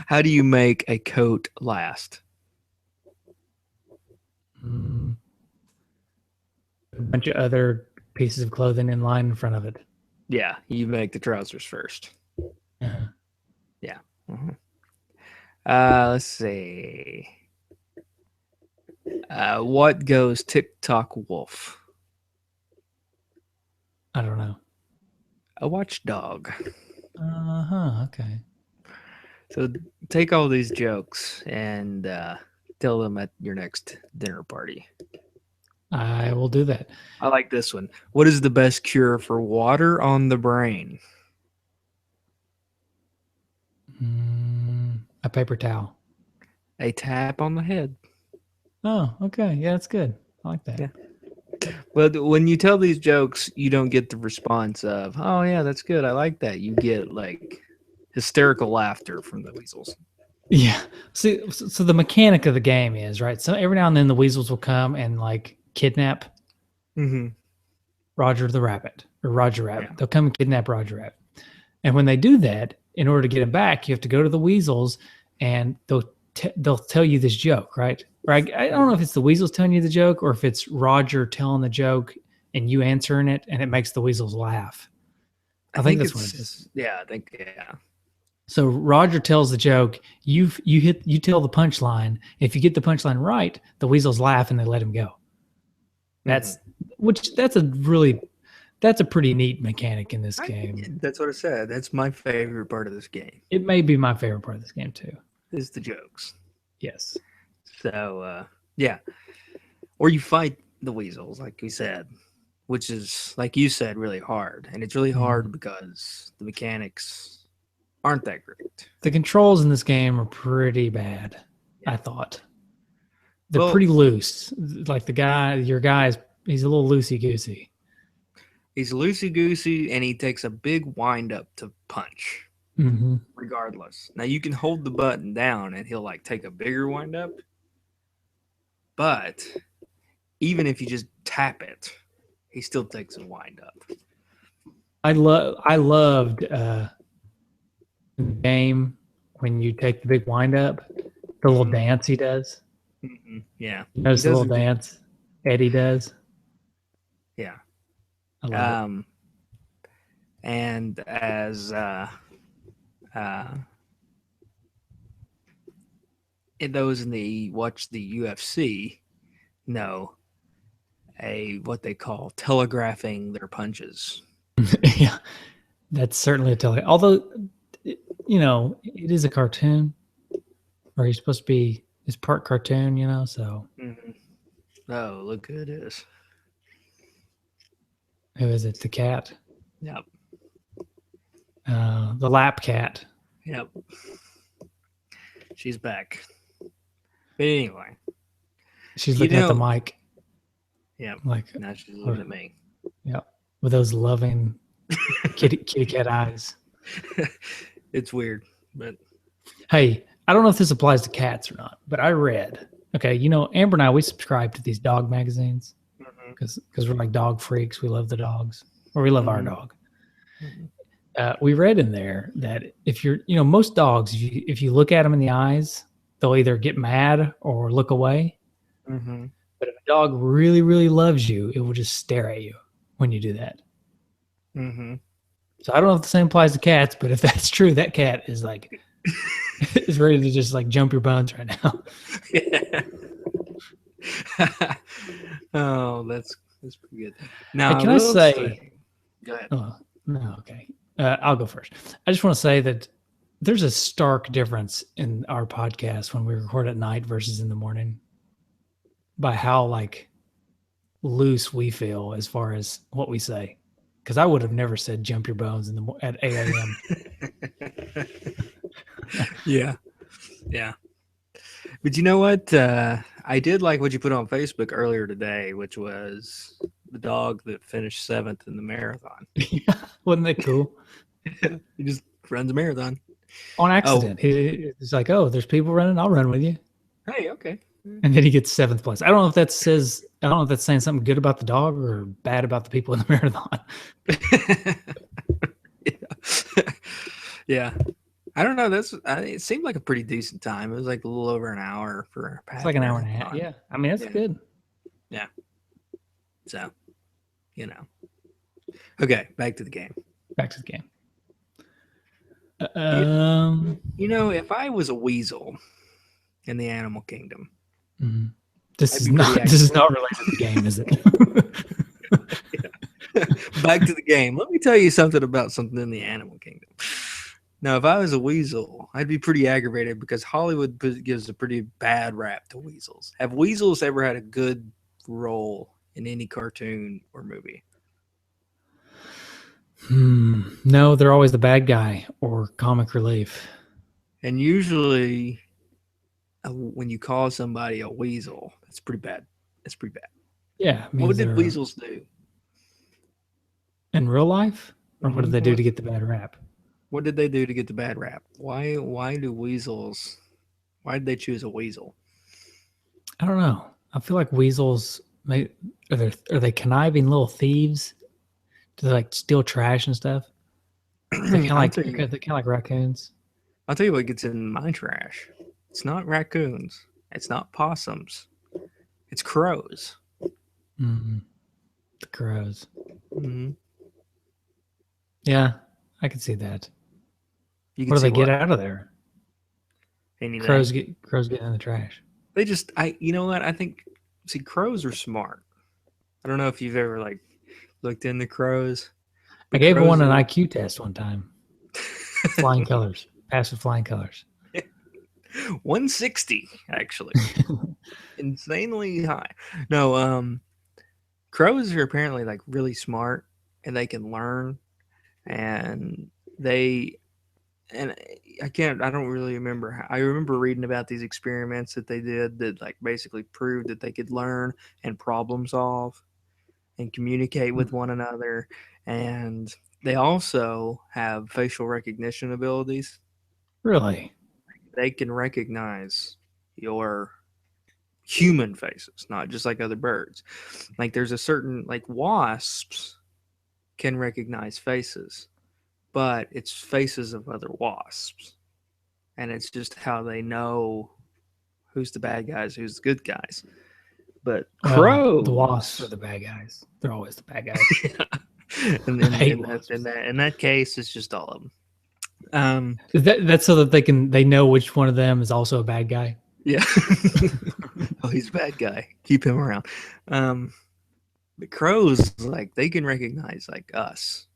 How do you make a coat last? A bunch of other pieces of clothing in line in front of it. Yeah, you make the trousers first. Uh-huh. Yeah. Let's see. What goes tick-tock wolf? I don't know. A watchdog. Okay. So take all these jokes and tell them at your next dinner party. I will do that. I like this one. What is the best cure for water on the brain? A paper towel. A tap on the head. Oh, okay. Yeah, that's good. I like that. Yeah. But when you tell these jokes, you don't get the response of, oh, yeah, that's good. I like that. You get like hysterical laughter from the weasels. Yeah. See, so the mechanic of the game is, right? So every now and then the weasels will come and like kidnap Roger the Rabbit or Roger Rabbit. Yeah. They'll come and kidnap Roger Rabbit. And when they do that, in order to get him back, you have to go to the weasels and they'll tell you this joke, right? Or I don't know if it's the weasels telling you the joke or if it's Roger telling the joke and you answering it and it makes the weasels laugh. I think that's what it is. Yeah, I think, yeah. So Roger tells the joke, you tell the punchline. If you get the punchline right, the weasels laugh and they let him go. That's a pretty neat mechanic in this game. That's what I said. That's my favorite part of this game. It may be my favorite part of this game too. Is the jokes. Yes. So yeah. Or you fight the weasels, like we said, which is, like you said, really hard. And it's really hard because the mechanics aren't that great. The controls in this game are pretty bad, I thought. They're pretty loose. Like your guy, he's a little loosey-goosey. He's loosey-goosey, and he takes a big wind-up to punch, regardless. Now, you can hold the button down, and he'll, like, take a bigger wind-up. But even if you just tap it, he still takes a wind-up. I loved the game when you take the big wind-up, the little dance he does. Yeah. You notice the little dance Eddie does? Yeah. I love it. And as those in the watch the UFC know, what they call telegraphing their punches. Yeah, that's certainly a tele. Although, it is a cartoon, or he's supposed to be. It's part cartoon, so. Oh, look who it is. Who is it? The cat? Yep. The lap cat. Yep. She's back. But anyway. She's looking at the mic. Yep. Like, now she's looking at me. Yep. With those loving kitty cat eyes. It's weird, but. Hey, I don't know if this applies to cats or not, but I read. Okay, Amber and I, we subscribe to these dog magazines because we're like dog freaks. We love the dogs, or we love our dog. We read in there that if you're, most dogs, if you look at them in the eyes, they'll either get mad or look away. But if a dog really, really loves you, it will just stare at you when you do that. So I don't know if the same applies to cats, but if that's true, that cat is like is ready to just like jump your bones right now. Yeah. Oh, that's pretty good. Now, hey, can I say? Go ahead. No, okay. I'll go first. I just want to say that there's a stark difference in our podcast when we record at night versus in the morning by how like loose we feel as far as what we say. Because I would have never said jump your bones at 8 a.m. Yeah. But you know what? I did like what you put on Facebook earlier today, which was the dog that finished 7th in the marathon. Yeah, wasn't that cool? He just runs a marathon. On accident. He's like, oh, there's people running. I'll run with you. Hey, okay. And then he gets 7th place. I don't know if that says I don't know if that's saying something good about the dog or bad about the people in the marathon. Yeah. Yeah. I don't know. It seemed like a pretty decent time. It was like a little over an hour for a It's half like an hour and a half. marathon. Yeah. I mean, that's Yeah. good. Yeah. So, you know. Okay, back to the game. Back to the game. If I was a weasel in the animal kingdom, mhm. This I'd is be pretty not this is not related to the game, is it? back to the game. Let me tell you something about something in the animal kingdom. Now, if I was a weasel, I'd be pretty aggravated because Hollywood gives a pretty bad rap to weasels. Have weasels ever had a good role in any cartoon or movie? No, they're always the bad guy or comic relief. And usually, when you call somebody a weasel, that's pretty bad. That's pretty bad. Yeah. What did weasels do? In real life? Or what did they do What, to get the bad rap? what did they do to get the bad rap? Why do weasels? Why did they choose a weasel? I don't know. I feel like weasels are they conniving little thieves? Do they like steal trash and stuff? They're kind of like raccoons. I'll tell you what gets in my trash. It's not raccoons. It's not possums. It's crows. Mm-hmm. The crows. Mm-hmm. Yeah, I can see that. You What do see they get out of there? Anything. Crows getting in the trash. They just you know what? I think crows are smart. I don't know if you've ever like looked into crows. I gave one an IQ test one time. Flying colors. Passed with flying colors. 160 actually. Insanely high. No, crows are apparently like really smart and they can learn and I don't really remember. I remember reading about these experiments that they did that like basically proved that they could learn and problem solve and communicate with one another. And they also have facial recognition abilities. Really? They can recognize your human faces, not just like other birds. Like there's a certain like wasps can recognize faces, but it's faces of other wasps. And it's just how they know who's the bad guys, who's the good guys. But crows, the wasps are the bad guys. They're always the bad guys. and then in that case, it's just all of them. That's so that they know which one of them is also a bad guy. Yeah. Oh, he's a bad guy. Keep him around. The crows, like they can recognize like us,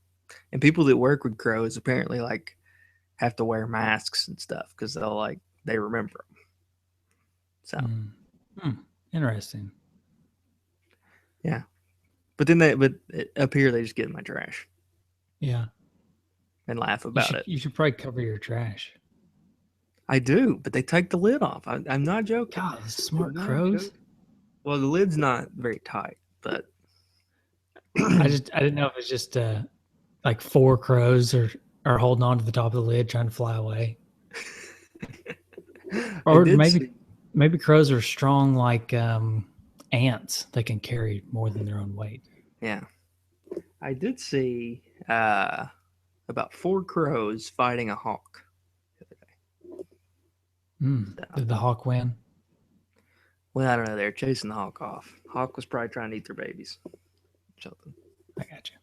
and people that work with crows apparently like have to wear masks and stuff because they remember them. So interesting. Yeah, but up here they just get in my trash. Yeah, and laugh about it. You should probably cover your trash. I do, but they take the lid off. I'm not joking. God, smart crows. Well, the lid's not very tight, but I didn't know if it's just like 4 crows are holding on to the top of the lid trying to fly away. Or maybe crows are strong like ants. They can carry more than their own weight. Yeah. I did see about 4 crows fighting a hawk the other day. Did the hawk win? Well, I don't know. They were chasing the hawk off. Hawk was probably trying to eat their babies. Something. I got you.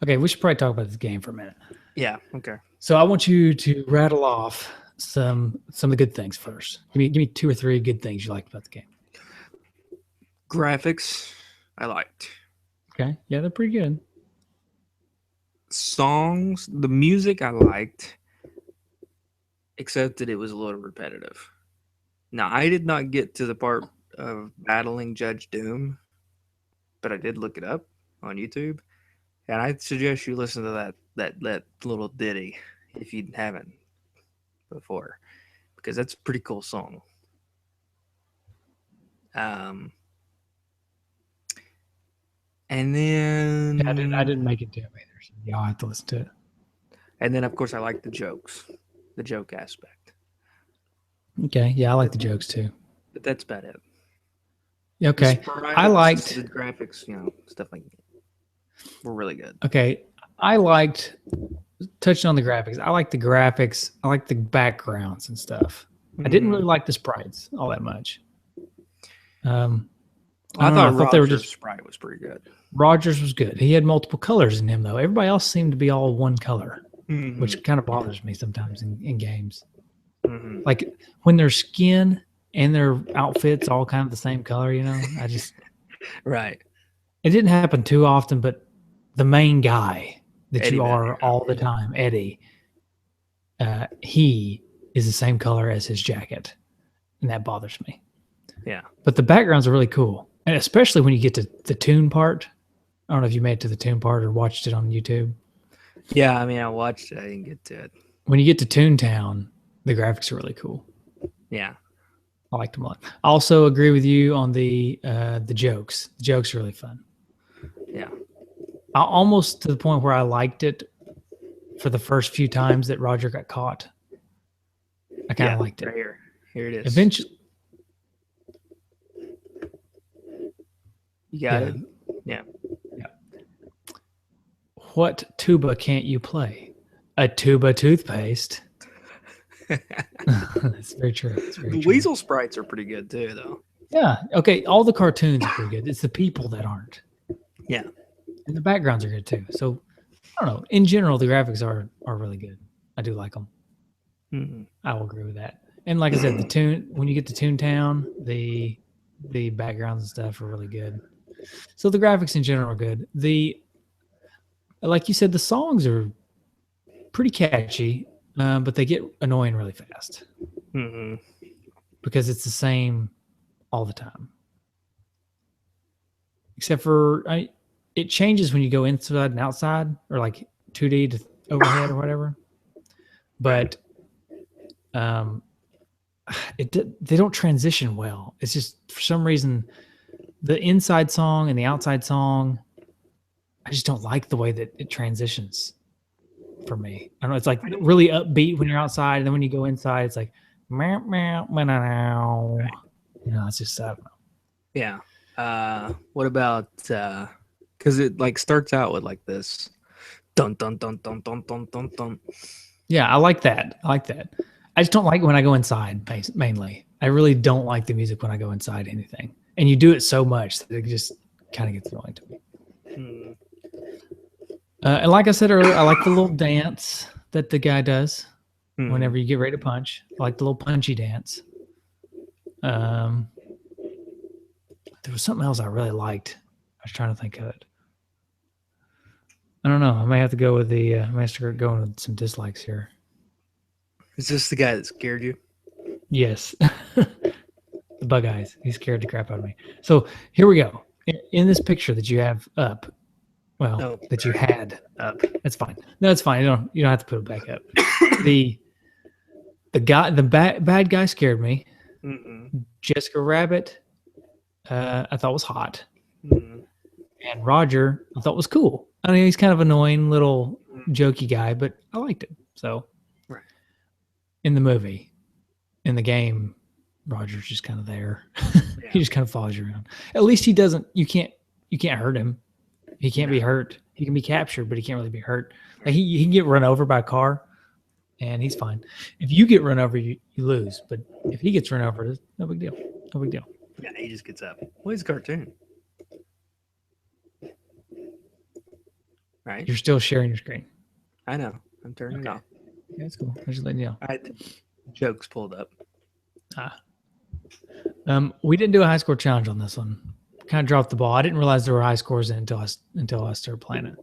Okay, we should probably talk about this game for a minute. Yeah. Okay. So I want you to rattle off some of the good things first. Give me 2 or 3 good things you liked about the game. Graphics, I liked. Okay. Yeah, they're pretty good. Songs, the music I liked, except that it was a little repetitive. Now, I did not get to the part of battling Judge Doom, but I did look it up on YouTube, and I suggest you listen to that little ditty if you haven't before, because that's a pretty cool song. And then I didn't make it to it either, so y'all have to listen to it. And then of course I like the jokes, the joke aspect. Okay, yeah, I like the jokes too. But that's about it. Okay. I liked the graphics, stuff like were really good. Okay. I liked touching on the graphics. I like the graphics. I like the backgrounds and stuff. I didn't really like the sprites all that much. I thought they were Roger's just sprite was pretty good. Rogers was good. He had multiple colors in him though. Everybody else seemed to be all one color, which kind of bothers me sometimes in games. Like when their skin and their outfits all kind of the same color, I just right. It didn't happen too often, but the main guy that Eddie you are Vedder. all the time, Eddie, he is the same color as his jacket, and that bothers me. Yeah. But the backgrounds are really cool, and especially when you get to the tune part. I don't know if you made it to the tune part or watched it on YouTube. Yeah, I mean, I watched it. I didn't get to it. When you get to Toontown, the graphics are really cool. Yeah. I liked them a lot. I also agree with you on the jokes. The jokes are really fun. Yeah. Almost to the point where I liked it for the first few times that Roger got caught. I kind of liked it. Right here. Here it is. Eventually. You got it? Yeah. What tuba can't you play? A tuba toothpaste. That's very true. The Weasel sprites are pretty good too, though. Yeah. Okay. All the cartoons are pretty good. It's the people that aren't. Yeah. And the backgrounds are good too. So I don't know. In general, the graphics are really good. I do like them. I will agree with that. And like I said, when you get to Toontown, the backgrounds and stuff are really good. So the graphics in general are good. Like you said, the songs are pretty catchy, but they get annoying really fast because it's the same all the time. Except for it changes when you go inside and outside, or like 2D to overhead or whatever. But they don't transition well. It's just for some reason the inside song and the outside song, I just don't like the way that it transitions for me. I don't know. It's like really upbeat when you're outside, and then when you go inside, it's like meow meow meow. It's just I don't know. Yeah. What about because it like starts out with like this dun dun dun dun dun dun dun dun. Yeah, I like that. I just don't like it when I go inside mainly. I really don't like the music when I go inside anything. And you do it so much that it just kind of gets annoying to me. And like I said earlier, I like the little dance that the guy does whenever you get ready to punch. I like the little punchy dance. There was something else I really liked. I was trying to think of it. I don't know. I may have to go with I may have to start going with some dislikes here. Is this the guy that scared you? Yes. The bug eyes. He scared the crap out of me. So here we go. In this picture that you have up, that you had up, that's fine. No, it's fine. You don't have to put it back up. The bad guy scared me. Jessica Rabbit, I thought was hot. And Roger, I thought was cool. I mean, he's kind of annoying little jokey guy, but I liked him. So, in the movie, in the game, Roger's just kind of there. He just kind of follows you around. At least he doesn't. You can't hurt him. He can't be hurt. He can be captured, but he can't really be hurt. Like he can get run over by a car, and he's fine. If you get run over, you lose. But if he gets run over, it's no big deal. No big deal. Yeah, he just gets up. Well, he's a cartoon. Right? You're still sharing your screen. I know. I'm turning it off. Yeah, that's cool. I'm just letting you know. I had the jokes pulled up. We didn't do a high score challenge on this one. Kind of dropped the ball. I didn't realize there were high scores in until I started playing it,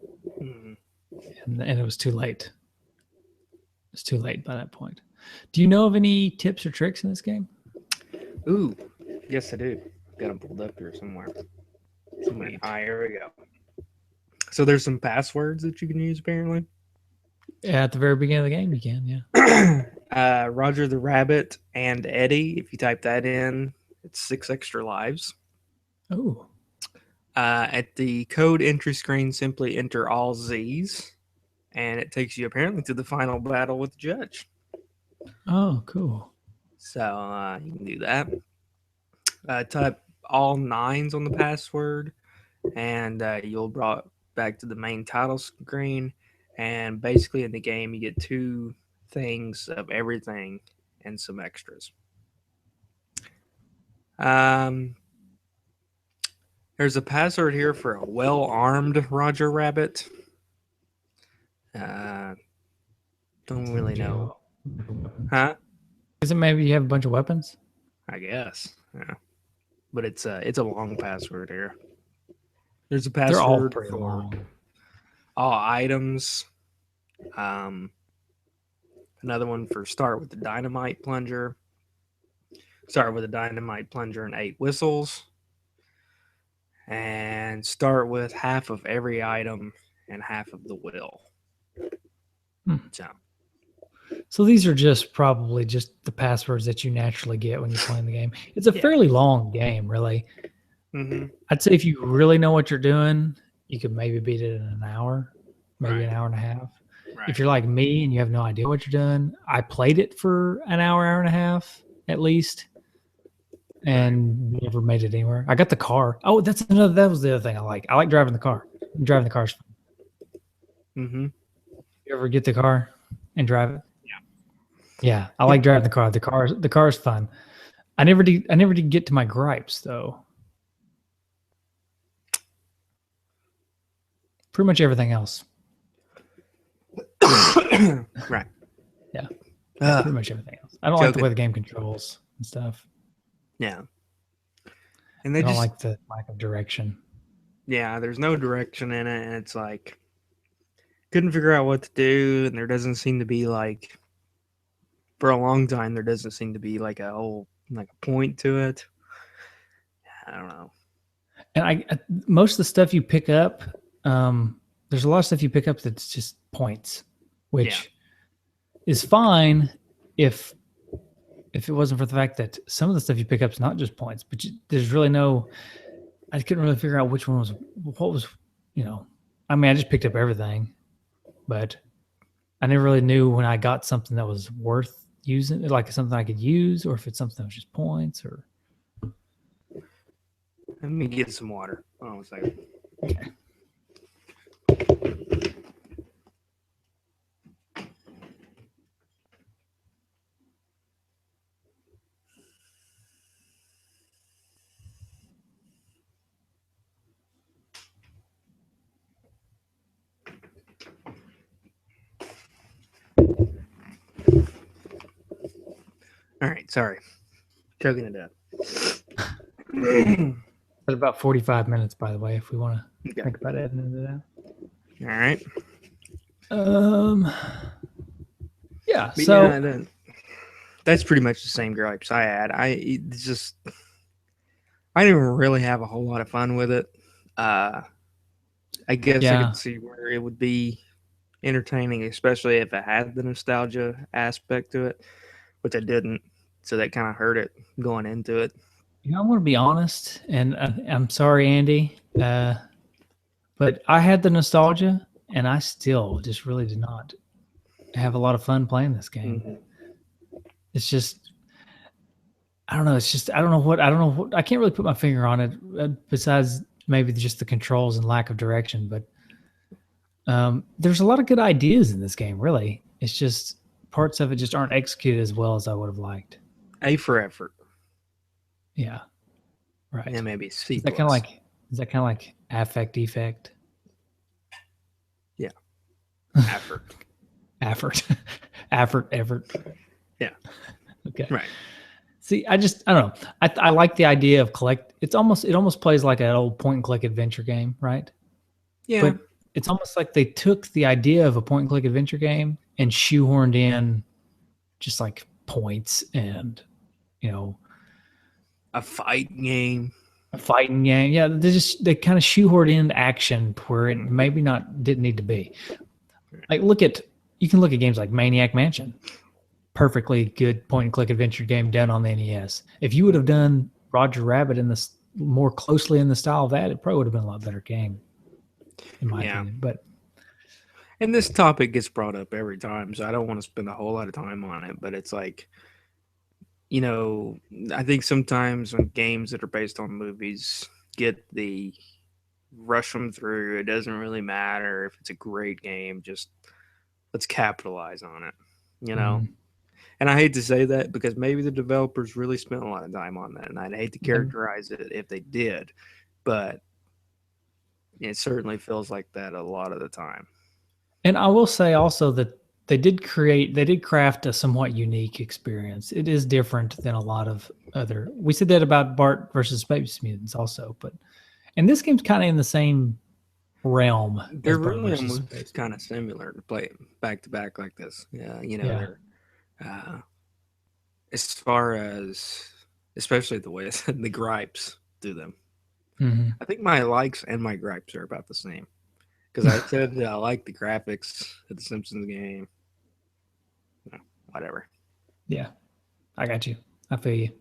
and it was too late. It's too late by that point. Do you know of any tips or tricks in this game? Ooh, yes I do. Got them pulled up here somewhere. Here we go. So there's some passwords that you can use apparently. Yeah, at the very beginning of the game, you can. Yeah. Roger the Rabbit and Eddie. If you type that in, it's 6 extra lives. Oh. At the code entry screen, simply enter all Z's, and it takes you apparently to the final battle with the judge. Oh, cool. So you can do that. Type all nines on the password, and you'll brought back to the main title screen. And basically, in the game, you get 2 things of everything and some extras. Um, there's a password here for a well-armed Roger Rabbit. Don't really know. Huh? Is it maybe you have a bunch of weapons? I guess. Yeah. But it's a long password here. There's a password They're all pretty for long. all items. Another one for start with the dynamite plunger. Start with a dynamite plunger and 8 whistles. And start with half of every item and half of the will. So these are just probably just the passwords that you naturally get when you're playing the game. It's a Yeah. fairly long game, really. Mm-hmm. I'd say if you really know what you're doing, you could maybe beat it in an hour, maybe Right. an hour and a half. Right. If you're like me and you have no idea what you're doing, I played it for an hour, hour and a half at least, and never made it anywhere. I got the car. Oh, that was the other thing I like. I like driving the car. Driving the car's fun. Mm-hmm. You ever get the car and drive it? Yeah. Yeah, I like driving the car. The car's fun. I never did get to my gripes though. Pretty much everything else. Right. Yeah. Pretty much everything else. I don't like the way the game controls and stuff. Yeah. And I don't like the lack of direction. Yeah, there's no direction in it, and it's like couldn't figure out what to do, and there doesn't seem to be like for a long time there doesn't seem to be like a point to it. I don't know. And most of the stuff you pick up, there's a lot of stuff you pick up that's just points, which is fine if it wasn't for the fact that some of the stuff you pick up is not just points, but there's really no. I couldn't really figure out which one was what was. I mean, I just picked up everything, but I never really knew when I got something that was worth using, like something I could use, or if it's something that was just points. Or let me get some water. Hold on a second. Okay. All right, sorry. Choking to death. At about 45 minutes, by the way, if we want to think about editing it out. All right. Yeah. But so yeah, that's pretty much the same gripes I had. I didn't really have a whole lot of fun with it. I guess I could see where it would be entertaining, especially if it had the nostalgia aspect to it, which I didn't. So that kind of hurt it going into it. I'm going to be honest, and I'm sorry, Andy, but I had the nostalgia, and I still just really did not have a lot of fun playing this game. Mm-hmm. It's just, I don't know. It's just, I don't know what, I can't really put my finger on it besides maybe just the controls and lack of direction, but there's a lot of good ideas in this game, really. It's just parts of it just aren't executed as well as I would have liked. A for effort. Yeah. Right. Yeah, maybe C+. Is that kind of like affect effect? Yeah. Effort. Effort. Yeah. Okay. Right. See, I don't know. I like the idea of it almost plays like an old point and click adventure game, right? Yeah. But it's almost like they took the idea of a point and click adventure game and shoehorned in just like points and, a fighting game. Yeah, they kind of shoehorned in action where it maybe didn't need to be. Like you can look at games like Maniac Mansion, perfectly good point and click adventure game done on the NES. If you would have done Roger Rabbit more closely in the style of that, it probably would have been a lot better game, in my opinion. But and this topic gets brought up every time, so I don't want to spend a whole lot of time on it. But it's like I think sometimes when games that are based on movies get the rush them through, it doesn't really matter if it's a great game. Just let's capitalize on it, you know. Mhm. And I hate to say that because maybe the developers really spent a lot of time on that, and I'd hate to characterize it if they did, but it certainly feels like that a lot of the time. And I will say also that they did craft a somewhat unique experience. It is different than a lot of other. We said that about Bart versus Space Mutants also, but and this game's kind of in the same realm They're as Bart really versus almost Space. kind of similar to play back to back like this. Yeah, Yeah. they're as far as especially the way the gripes do them. Mm-hmm. I think my likes and my gripes are about the same because I said I like the graphics of the Simpsons game. Whatever. Yeah, I got you. I feel you.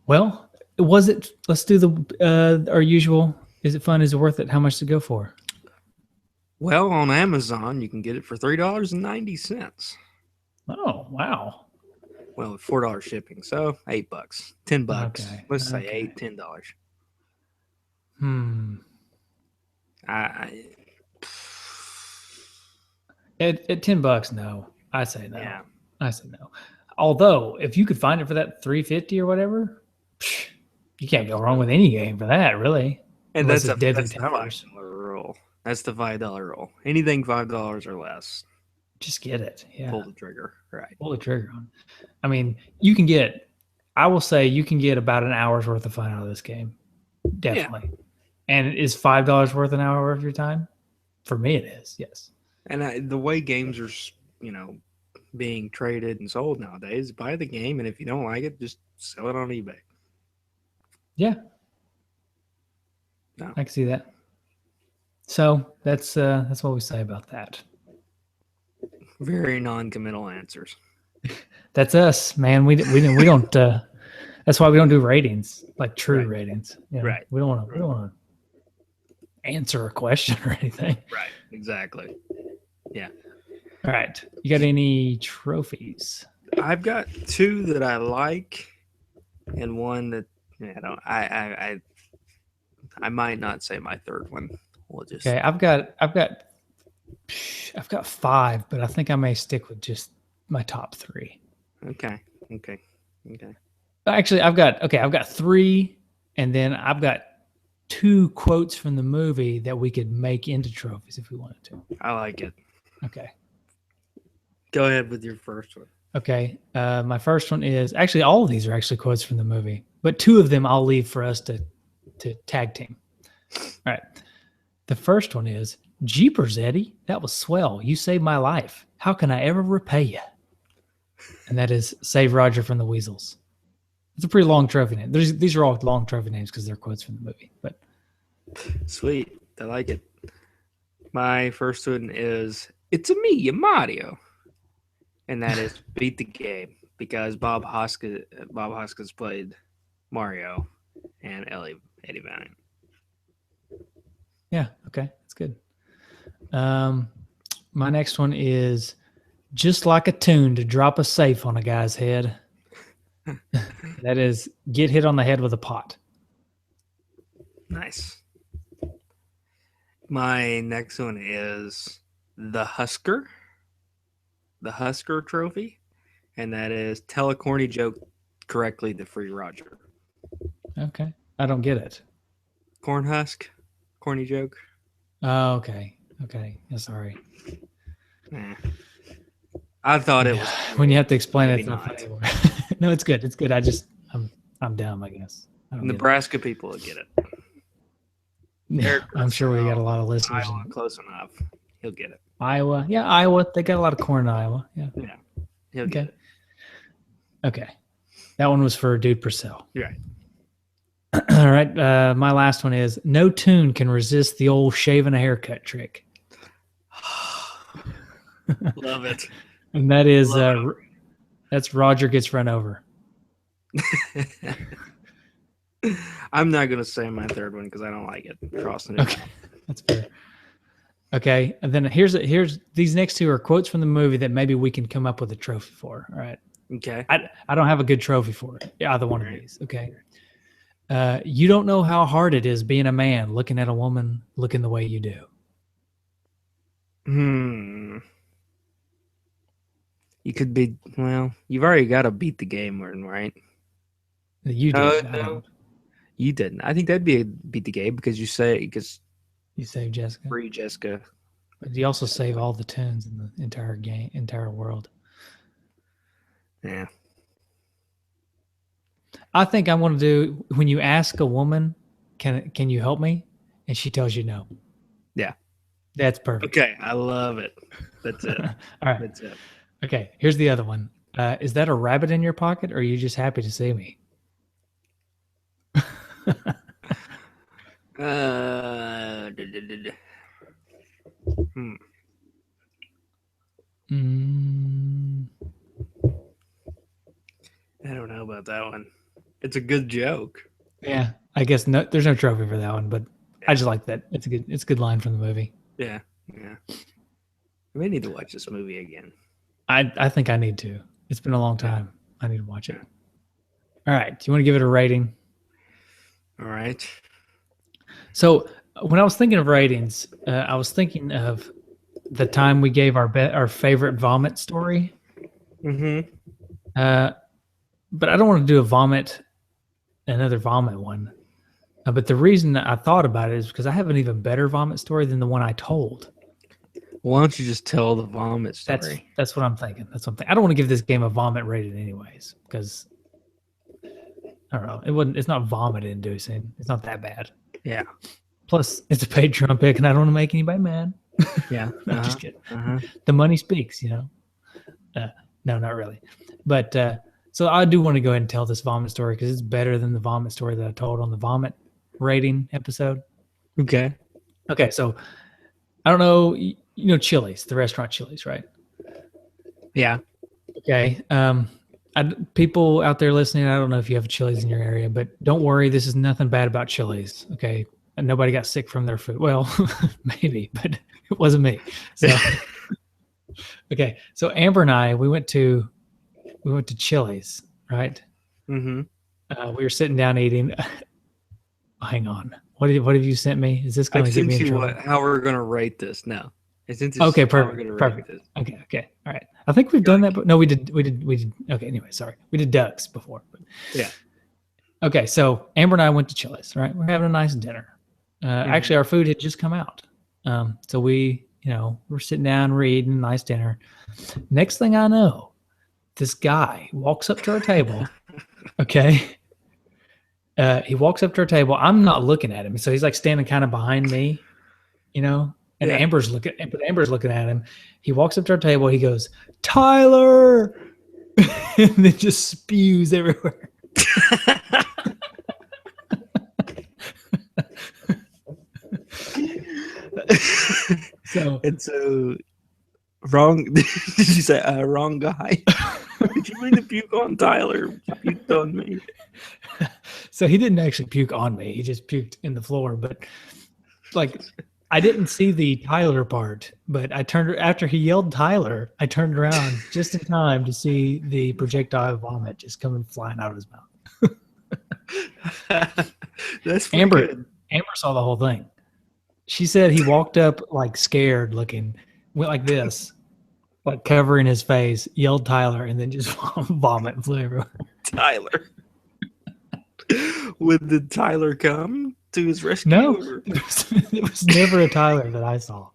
Well, was it? Let's do the our usual. Is it fun? Is it worth it? How much to go for? Well, on Amazon, you can get it for $3.90. Oh, wow. Well, $4 shipping, so $8, $10. Okay. Let's say Okay. $10. Hmm. I At $10, no. I say no. yeah. I say no. Although, if you could find it for that $3.50 or whatever, you can't go wrong with any game for that, really. And Unless that's it's Deadly the Towers. $5 rule. That's the $5 rule. Anything $5 or less, Just get it. Yeah. pull the trigger. Right. Pull the trigger on. I mean, you can get. I will say you can get about an hour's worth of fun out of this game, definitely. Yeah. And is $5 worth an hour of your time? For me, it is. Yes. And the way games are, being traded and sold nowadays, buy the game, and if you don't like it, just sell it on eBay. Yeah. No. I can see that. So that's what we say about that. Very non-committal answers. That's us, man. We don't. That's why we don't do ratings, like true ratings. You know? Right. We don't want to answer a question or anything. Right. Exactly. Yeah. All right. You got any trophies? I've got 2 that I like, and one that I might not say my third one. We'll just. Okay. I've got 5, but I think I may stick with just my top 3. Okay. Actually, I've got 3, and then I've got 2 quotes from the movie that we could make into trophies if we wanted to. I like it. Okay. Go ahead with your first one. Okay. My first one is actually all of these are actually quotes from the movie, but 2 of them I'll leave for us to tag team. All right. The first one is, "Jeepers, Eddie, that was swell. You saved my life. How can I ever repay you?" And that is Save Roger from the Weasels. It's a pretty long trophy name. These are all long trophy names because they're quotes from the movie. But sweet. I like it. My first one is, "It's a me, Mario." And that is beat the game because Bob Hoskins played Mario and Eddie Valiant. Yeah, okay. That's good. My next one is, "Just like a tune to drop a safe on a guy's head." That is, "Get hit on the head with a pot." Nice. My next one is the Husker trophy, and that is, "Tell a corny joke correctly to free Roger." Okay. I don't get it. Corn husk? Corny joke? Oh, okay. Yeah, sorry. I thought it was when you have to explain it. No, it's good. It's good. I'm dumb, I guess. Nebraska people will get it. Yeah, I'm sure we got a lot of listeners. Iowa, close enough. He'll get it. Iowa. Yeah, Iowa. They got a lot of corn in Iowa. Yeah. He'll get it. Okay. That one was for Dude Purcell. Right. All right. My last one is, "No tune can resist the old shaving a haircut trick." Love it. And that is that's Roger Gets Run Over. I'm not gonna say my third one because I don't like it. Crossing it. Okay, that's fair. Okay, and then here's these next 2 are quotes from the movie that maybe we can come up with a trophy for. All right. Okay. I don't have a good trophy for it. Either one of these. Okay. You don't know how hard it is being a man looking at a woman looking the way you do. You could be, well, you've already got to beat the game one, right? You did. I don't. You didn't. I think that'd be a beat the game because you saved Jessica. free Jessica. But you also save all the tunes in the entire world. Yeah. I think I want to do when you ask a woman, can you help me? And she tells you no. Yeah. That's perfect. Okay. I love it. That's it. All right. That's it. Okay. Here's the other one. Is that a rabbit in your pocket or are you just happy to see me? I don't know about that one. It's a good joke. Yeah, I guess there's no trophy for that one, but I just like that. It's a good line from the movie. Yeah. We need to watch this movie again. I think I need to. It's been a long time. I need to watch it. All right. Do you want to give it a rating? All right. So when I was thinking of ratings, I was thinking of the time we gave our favorite vomit story. Mm-hmm. But I don't want to do another vomit one. But the reason I thought about it is because I have an even better vomit story than the one I told. Why don't you just tell the vomit story? That's what I'm thinking. I don't want to give this game a vomit rating anyways, because I don't know. It's not vomit inducing. It's not that bad. Yeah. Plus, it's a Patreon pick, and I don't want to make anybody mad. Yeah. No, just kidding. The money speaks, No, not really. But so I do want to go ahead and tell this vomit story because it's better than the vomit story that I told on the vomit rating episode. Okay. Okay, so I don't know. You know Chili's, the restaurant Chili's, right? Yeah. Okay. People out there listening, I don't know if you have Chili's in your area, but don't worry. This is nothing bad about Chili's. Okay. And nobody got sick from their food. Well, maybe, but it wasn't me. So, okay. So Amber and I, we went to Chili's, right? Mm-hmm. We were sitting down eating. Hang on. What have you sent me? Is this going to get me in trouble? How we're going to rate this now? Okay, perfect. Okay. All right. I think we've done that, but no, we did. Okay. Anyway, sorry. We did ducks before. But. Yeah. Okay. So Amber and I went to Chili's, right? We're having a nice dinner. Actually, our food had just come out. So we're sitting down, we're eating a nice dinner. Next thing I know, this guy walks up to our table. Okay. He walks up to our table. I'm not looking at him. So he's like standing kind of behind me, and yeah. Amber's looking at him. He walks up to our table. He goes, "Tyler," and then just spews everywhere. So wrong. Did you say wrong guy? Did you mean to puke on Tyler? You puked on me. So he didn't actually puke on me. He just puked in the floor. But I didn't see the Tyler part. But after he yelled Tyler, I turned around just in time to see the projectile vomit just coming flying out of his mouth. That's Amber. Good. Amber saw the whole thing. She said he walked up like scared looking, went like this, like covering his face, yelled Tyler, and then just vomit and flew everywhere. Tyler. Did Tyler come to his rescue? No, it was never a Tyler that I saw.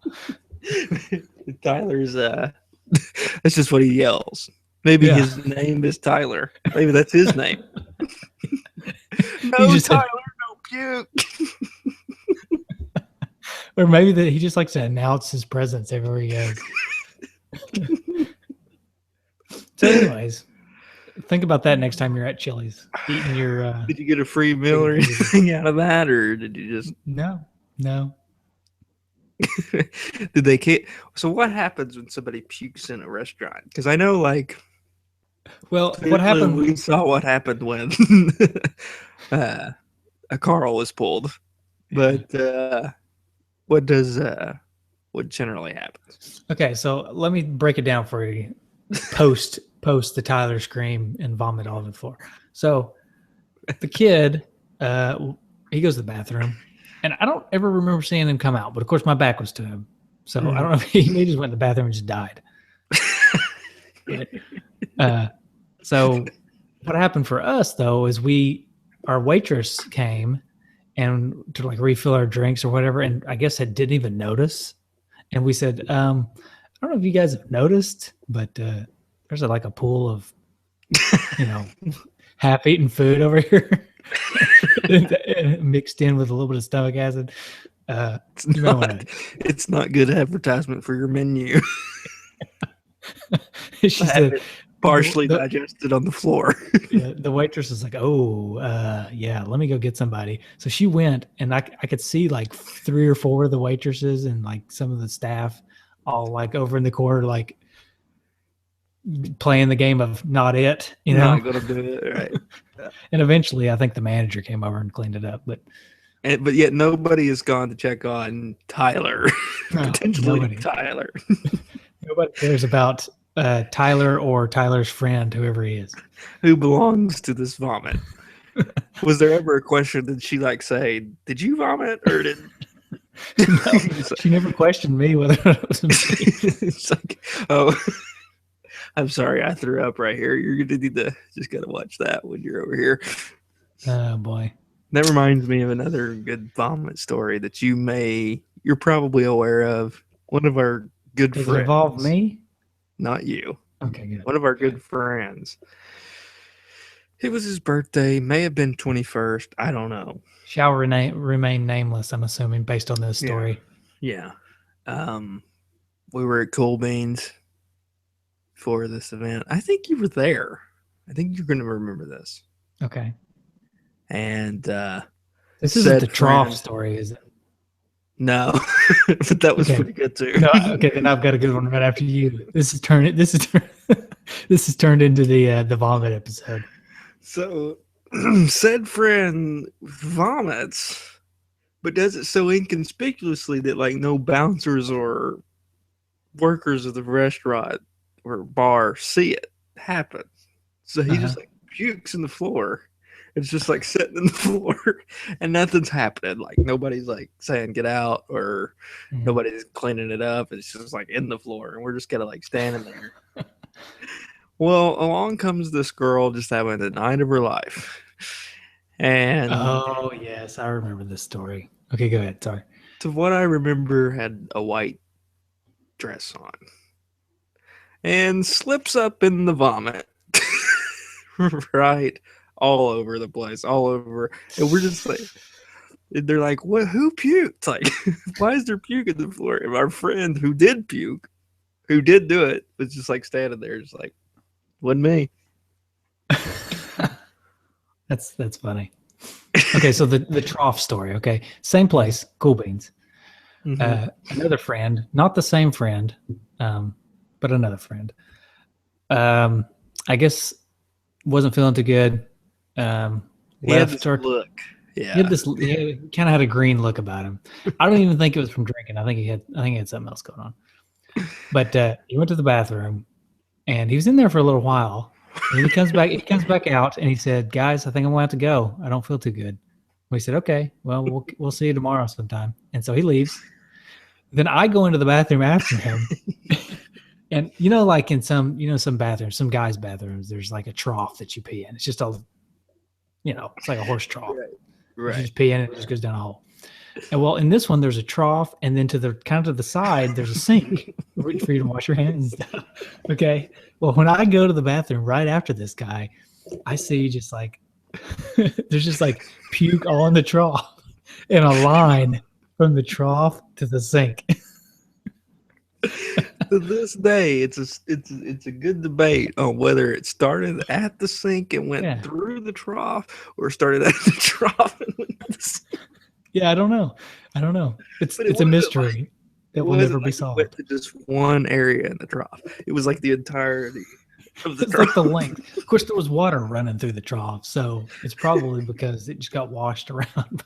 Tyler's that's just what he yells. Maybe his name is Tyler. Maybe that's his name. No, Tyler, no puke. Or maybe that he just likes to announce his presence everywhere he goes. So anyways, think about that next time you're at Chili's eating your did you get a free meal or anything out of that, or did you just No. Did they so what happens when somebody pukes in a restaurant? Because I know what happened, we saw what happened when a Carl was pulled, but what generally happens? Okay, so let me break it down for you post post the Tyler scream and vomit all over the floor. So the kid, he goes to the bathroom, and I don't ever remember seeing him come out. But of course, my back was to him, so I don't know if he just went to the bathroom and just died. So what happened for us though is our waitress came and to like refill our drinks or whatever, and I guess it didn't even notice. And we said, I don't know if you guys have noticed, but there's like a pool of, half-eaten food over here, mixed in with a little bit of stomach acid. It's not good advertisement for your menu. She said, partially digested on the floor. Yeah, the waitress is like, yeah, let me go get somebody. So she went, and I could see like 3 or 4 of the waitresses and like some of the staff all like over in the corner, like playing the game of not it, Not gonna do it, right? And eventually, I think the manager came over and cleaned it up, but yet nobody has gone to check on Tyler. Potentially nobody. Tyler. Nobody cares about Tyler or Tyler's friend, whoever he is, who belongs to this vomit. Was there ever a question? Did she like say, "Did you vomit?" Or did? No, she never questioned me whether it was me. It's like, oh, I'm sorry, I threw up right here. You're gonna need to just gotta watch that when you're over here. Oh boy, that reminds me of another good vomit story that you're probably aware of. One of our good Does friends. it involve me? Not you. Okay, good. One of our good friends. It was his birthday. May have been 21st. I don't know. Shall remain nameless, I'm assuming, based on this story. Yeah. We were at Cool Beans for this event. I think you were there. I think you're going to remember this. Okay. And this isn't the trough story, is it? No, but that was pretty good too. No, okay, then I've got a good one right after you. This is turned into the vomit episode. So, said friend vomits, but does it so inconspicuously that like no bouncers or workers of the restaurant or bar see it happen. So he just like pukes in the floor. It's just like sitting in the floor and nothing's happening. Like nobody's like saying get out or nobody's cleaning it up. It's just like in the floor and we're just kind of like standing there. Well, along comes this girl just having the night of her life. And oh yes, I remember this story. Okay, go ahead. Sorry. To what I remember, had a white dress on and slips up in the vomit. Right. All over the place, all over. And we're just like, they're like, what? Who puked? Like, why is there puke in the floor? And our friend who did puke, who did do it, was just like standing there, just like, wasn't me. That's funny. Okay, so the trough story. Okay, same place, Cool Beans. Another friend, not the same friend, but another friend. I guess wasn't feeling too good. He had this look. Yeah, he kind of had a green look about him. I don't even think it was from drinking. I think he had something else going on. But he went to the bathroom, and he was in there for a little while. And he comes back out, and he said, "Guys, I think I'm gonna have to go. I don't feel too good." We said, "Okay, well, we'll see you tomorrow sometime." And so he leaves. Then I go into the bathroom after him. And like in some bathrooms, some guys' bathrooms, there's like a trough that you pee in. It's just it's like a horse trough. Right. You just pee in and it just goes down a hole. And well, in this one, there's a trough, and then to the side, there's a sink for you to wash your hands and stuff. Okay. Well, when I go to the bathroom right after this guy, I see just like there's just like puke all in the trough in a line from the trough to the sink. To this day, it's a good debate on whether it started at the sink and went through the trough, or started at the trough and went to the sink. Yeah, I don't know. It's a mystery that will never be solved. It went to just one area in the trough. It was like the entirety of the it's trough. Like the length. Of course, there was water running through the trough, so it's probably because it just got washed around.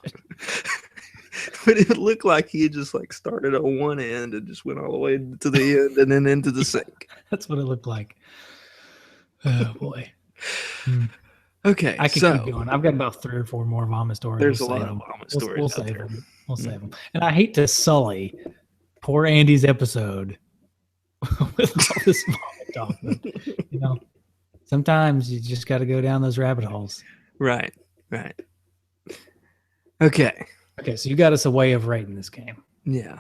But it looked like he had just like started on one end and just went all the way to the end and then into the sink. That's what it looked like. Oh boy. Hmm. Okay, I could so keep going. I've got about 3 or 4 more vomit stories. there's We'll a lot save of them. vomit We'll, stories we'll out save there. them. We'll Mhm. save them. And I hate to sully poor Andy's episode with all this vomit talk, but you know, sometimes you just got to go down those rabbit holes. Right, right. Okay, Okay, so you got us a way of rating this game. yeah.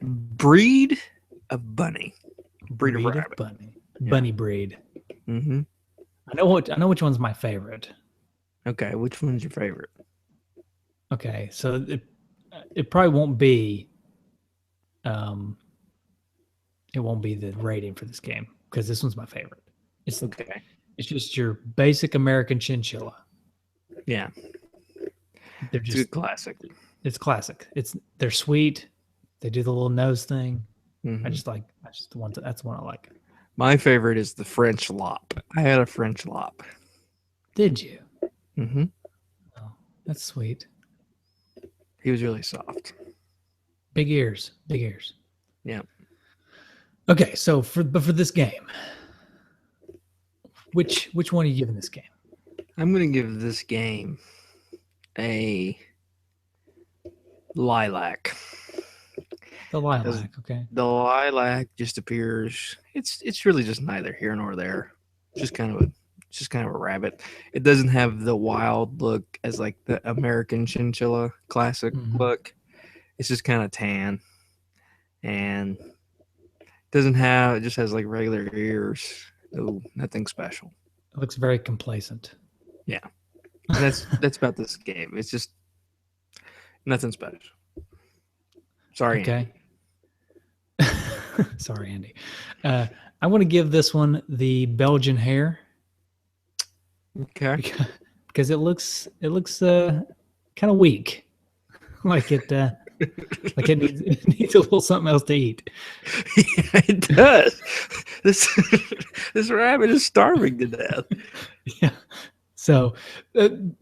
Breed of bunny. Breed of rabbit. bunny. Yeah. Bunny breed. Mm-hmm. I know which one's my favorite. Okay, which one's your favorite? Okay, so it probably won't be it won't be the rating for this game because this one's my favorite. It's Okay. It's just your basic American chinchilla. Yeah, They're it's a just good classic. it's classic. They're sweet. They do the little nose thing. Mhm. That's the one I like. My favorite is the French lop. I had a French lop. Did you? Mm-hmm. Oh, that's sweet. He was really soft. Big ears. Big ears. Yeah. Okay, so for this game, which one are you giving this game? I'm going to give this game a lilac. The lilac, okay. The lilac just appears. It's really just neither here nor there. Just kind of a rabbit. It doesn't have the wild look as like the American chinchilla classic look. It's just kind of tan, and it just has like regular ears. Oh, nothing special. It looks very complacent. Yeah, that's about this game. It's just nothing special. Sorry. Okay. Sorry, Andy. I want to give this one the Belgian hare. Okay. Because it looks kind of weak, like it needs a little something else to eat. Yeah, it does. This rabbit is starving to death. Yeah. So,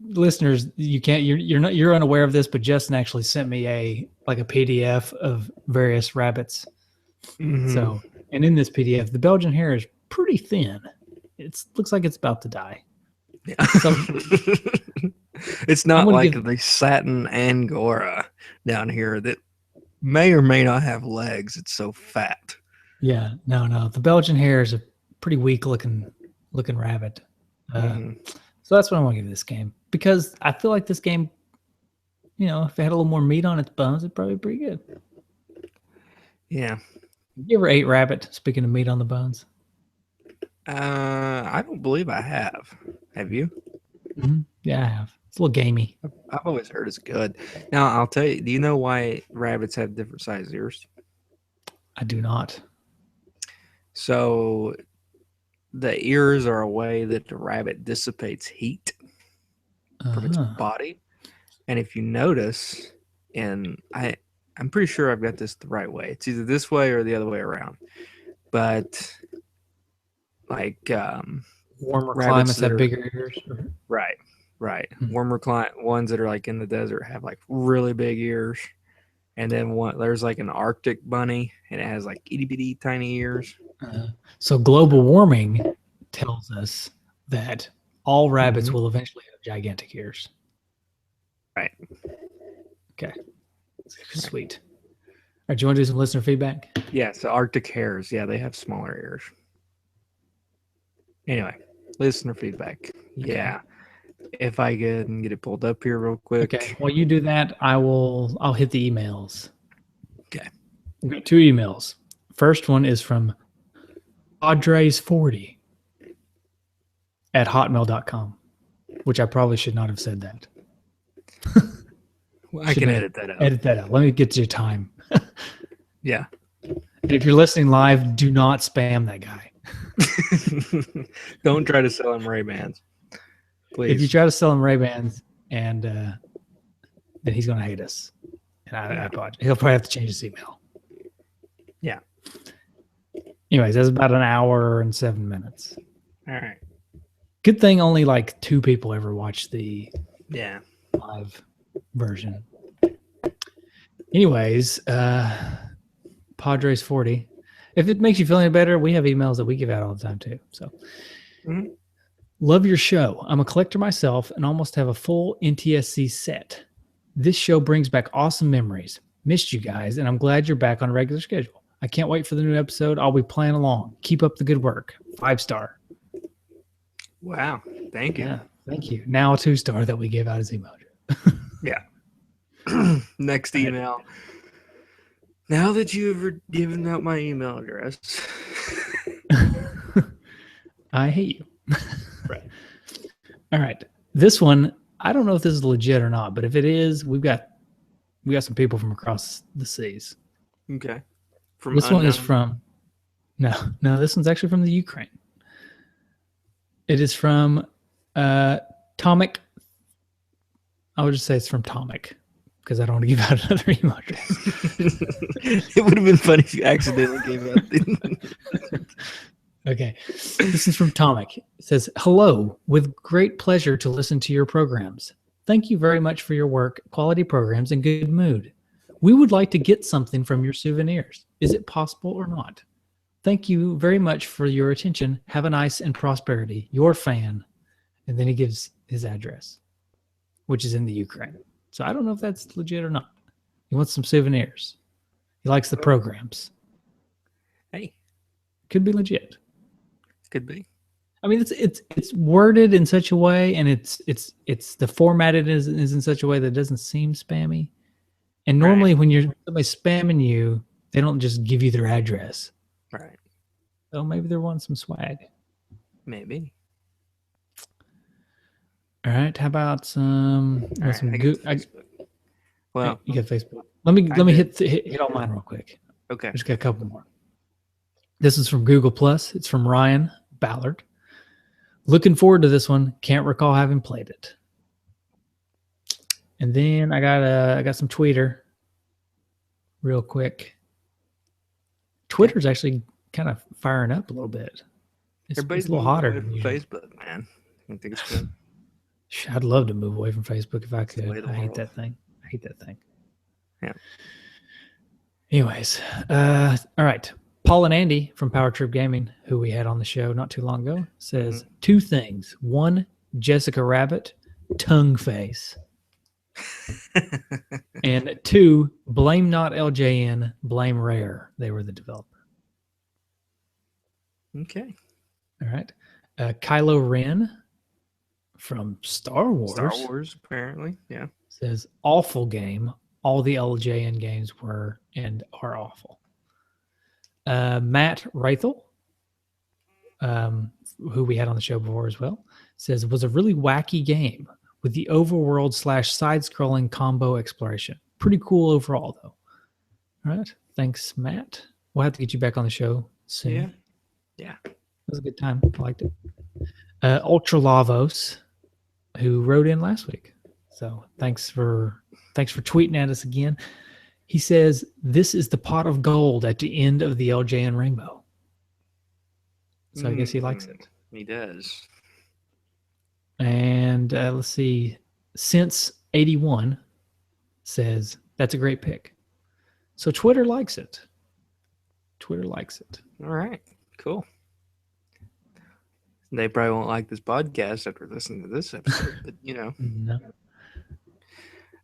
listeners, you're unaware of this, but Justin actually sent me a PDF of various rabbits. Mm-hmm. So, and in this PDF, the Belgian hare is pretty thin. It looks like it's about to die. Yeah. So, it's not like the satin Angora down here that may or may not have legs. It's so fat. Yeah, no. The Belgian hare is a pretty weak looking rabbit. So that's what I want to give this game, because I feel like this game, if it had a little more meat on its bones, it'd probably be pretty good. Yeah. You ever ate rabbit? Speaking of meat on the bones. I don't believe I have. Have you? Mm-hmm. Yeah, I have. It's a little gamey. I've always heard it's good. Now, I'll tell you, do you know why rabbits have different size ears? I do not. So the ears are a way that the rabbit dissipates heat from its body. And if you notice, and I'm pretty sure I've got this the right way. It's either this way or the other way around. But like warmer climates have bigger ears. Right. Warmer ones that are like in the desert have like really big ears. And then there's like an Arctic bunny, and it has like itty bitty tiny ears. So global warming tells us that all rabbits will eventually have gigantic ears. Right. Okay. Sweet. All right, do you want to do some listener feedback? Yeah, so Arctic hares, they have smaller ears. Anyway, listener feedback. Okay. Yeah. If I can get it pulled up here real quick. Okay. While you do that, I'll hit the emails. Okay. We've got 2 emails. First one is from Padres40 at hotmail.com, which I probably should not have said that. Well, I can edit that out. Edit that out. Let me get to your time. Yeah. And if you're listening live, do not spam that guy. Don't try to sell him Ray-Bans. Please. If you try to sell him Ray-Bans, and then he's going to hate us. And I apologize. He'll probably have to change his email. Yeah. Anyways, that's about an hour and 7 minutes. All right. Good thing only like 2 people ever watch the live version. Anyways, Padres40. If it makes you feel any better, we have emails that we give out all the time too. So Mhm. Love your show. I'm a collector myself and almost have a full NTSC set. This show brings back awesome memories. Missed you guys, and I'm glad you're back on a regular schedule. I can't wait for the new episode. I'll be playing along. Keep up the good work. 5-star. Wow. Thank you. Yeah, thank you. Now a 2-star that we gave out as emoji. Yeah. Next email. Now that you've given out my email address. I hate you. Right. All right. This one, I don't know if this is legit or not, but if it is, we got some people from across the seas. Okay. From This one is unknown- from no, this one's actually from the Ukraine. It is from Tomic. I would just say it's from Tomic because I don't want to give out another email address. It would have been funny if you accidentally gave out the Okay. This is from Tomic. It says, hello, with great pleasure to listen to your programs. Thank you very much for your work, quality programs, and good mood. We would like to get something from your souvenirs. Is it possible or not? Thank you very much for your attention. Have a nice and prosperity. Your fan. And then he gives his address, which is in the Ukraine. So I don't know if that's legit or not. He wants some souvenirs. He likes the programs. Hey, Could be legit. could be. I mean, it's worded in such a way, and it's the formatted is in such a way that it doesn't seem spammy. And normally, when you're somebody spamming you, they don't just give you their address. Right. So maybe they're wanting some swag. Maybe. All right. How about some? All right, some I goo- got Facebook. Well, you got Facebook. Let me did. hit all mine real quick. okay. I just got a couple more. This is from Google Plus. It's from Ryan Ballard. Looking forward to this one. Can't recall having played it. And then I got some Twitter real quick. Twitter's actually kind of firing up a little bit. It's a little hotter moving than away usual. from Facebook, man. I think it's good. I'd love to move away from Facebook if I the way could. of the I hate world. that thing. I hate that thing. Yeah. Anyways, all right. Paul and Andy from Power Trip Gaming, who we had on the show not too long ago, says two things. One, Jessica Rabbit, tongue face. And two, blame not LJN, blame Rare. They were the developer. Okay. All right. Kylo Ren from Star Wars. Star Wars, apparently. Yeah. Says awful game. All the LJN games were and are awful. Matt Raithel, who we had on the show before as well, says it was a really wacky game with the overworld / side-scrolling combo exploration. Pretty cool overall, though. All right. Thanks, Matt. We'll have to get you back on the show soon. Yeah. It was a good time. I liked it. Ultra Lavos, who wrote in last week. So thanks for tweeting at us again. He says, this is the pot of gold at the end of the LJN rainbow. So I guess he likes it. He does. And let's see. Since 81 says, that's a great pick. So Twitter likes it. Twitter likes it. All right. Cool. They probably won't like this podcast after listening to this episode, but No.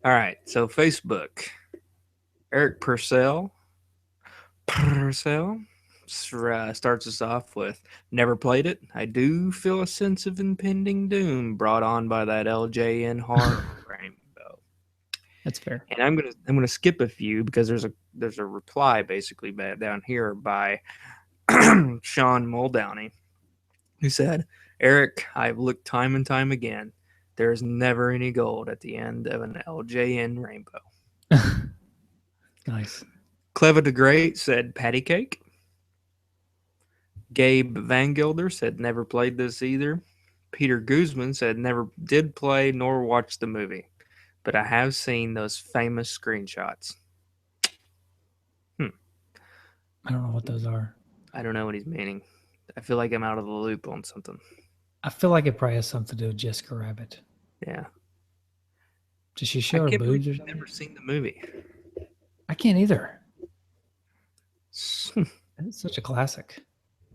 All right. So Facebook. Eric Purcell starts us off with, never played it. I do feel a sense of impending doom brought on by that LJN horror rainbow. That's fair. And I'm gonna skip a few because there's a reply basically down here by Sean Muldowney, who said, Eric, I've looked time and time again. There's never any gold at the end of an LJN rainbow. Nice. Cleva the Great said patty cake. Gabe Van Gilder said never played this either. Peter Guzman said never did play nor watch the movie, but I have seen those famous screenshots. I don't know what those are. I don't know what he's meaning. I feel like I'm out of the loop on something. I feel like it probably has something to do with Jessica Rabbit. Yeah. Did she show her boobs or I've something? never seen the movie. I can't either. It's such a classic.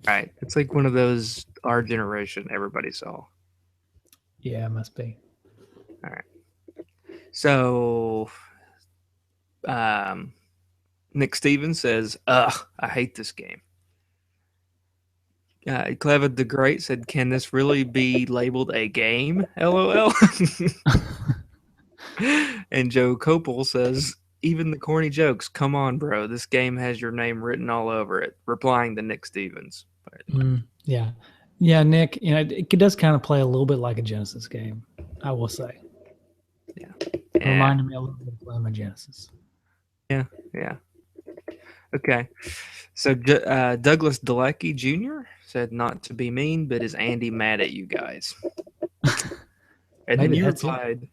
Right. It's like one of those our generation, everybody saw. Yeah, it must be. All right. So, um, Nick Stevens says, "Ugh, I hate this game." Clever the Great said, "Can this really be labeled a game?" LOL. And Joe Copel says, "Even the corny jokes. Come on, bro. This game has your name written all over it." Replying to Nick Stevens. By the way. Yeah. Yeah, Nick, it does kind of play a little bit like a Genesis game, I will say. Yeah. It reminded me a little bit of playing my Genesis. Yeah. Okay. So Douglas Delecky Jr. said, "Not to be mean, but is Andy mad at you guys?" And Maybe then you that's it. replied,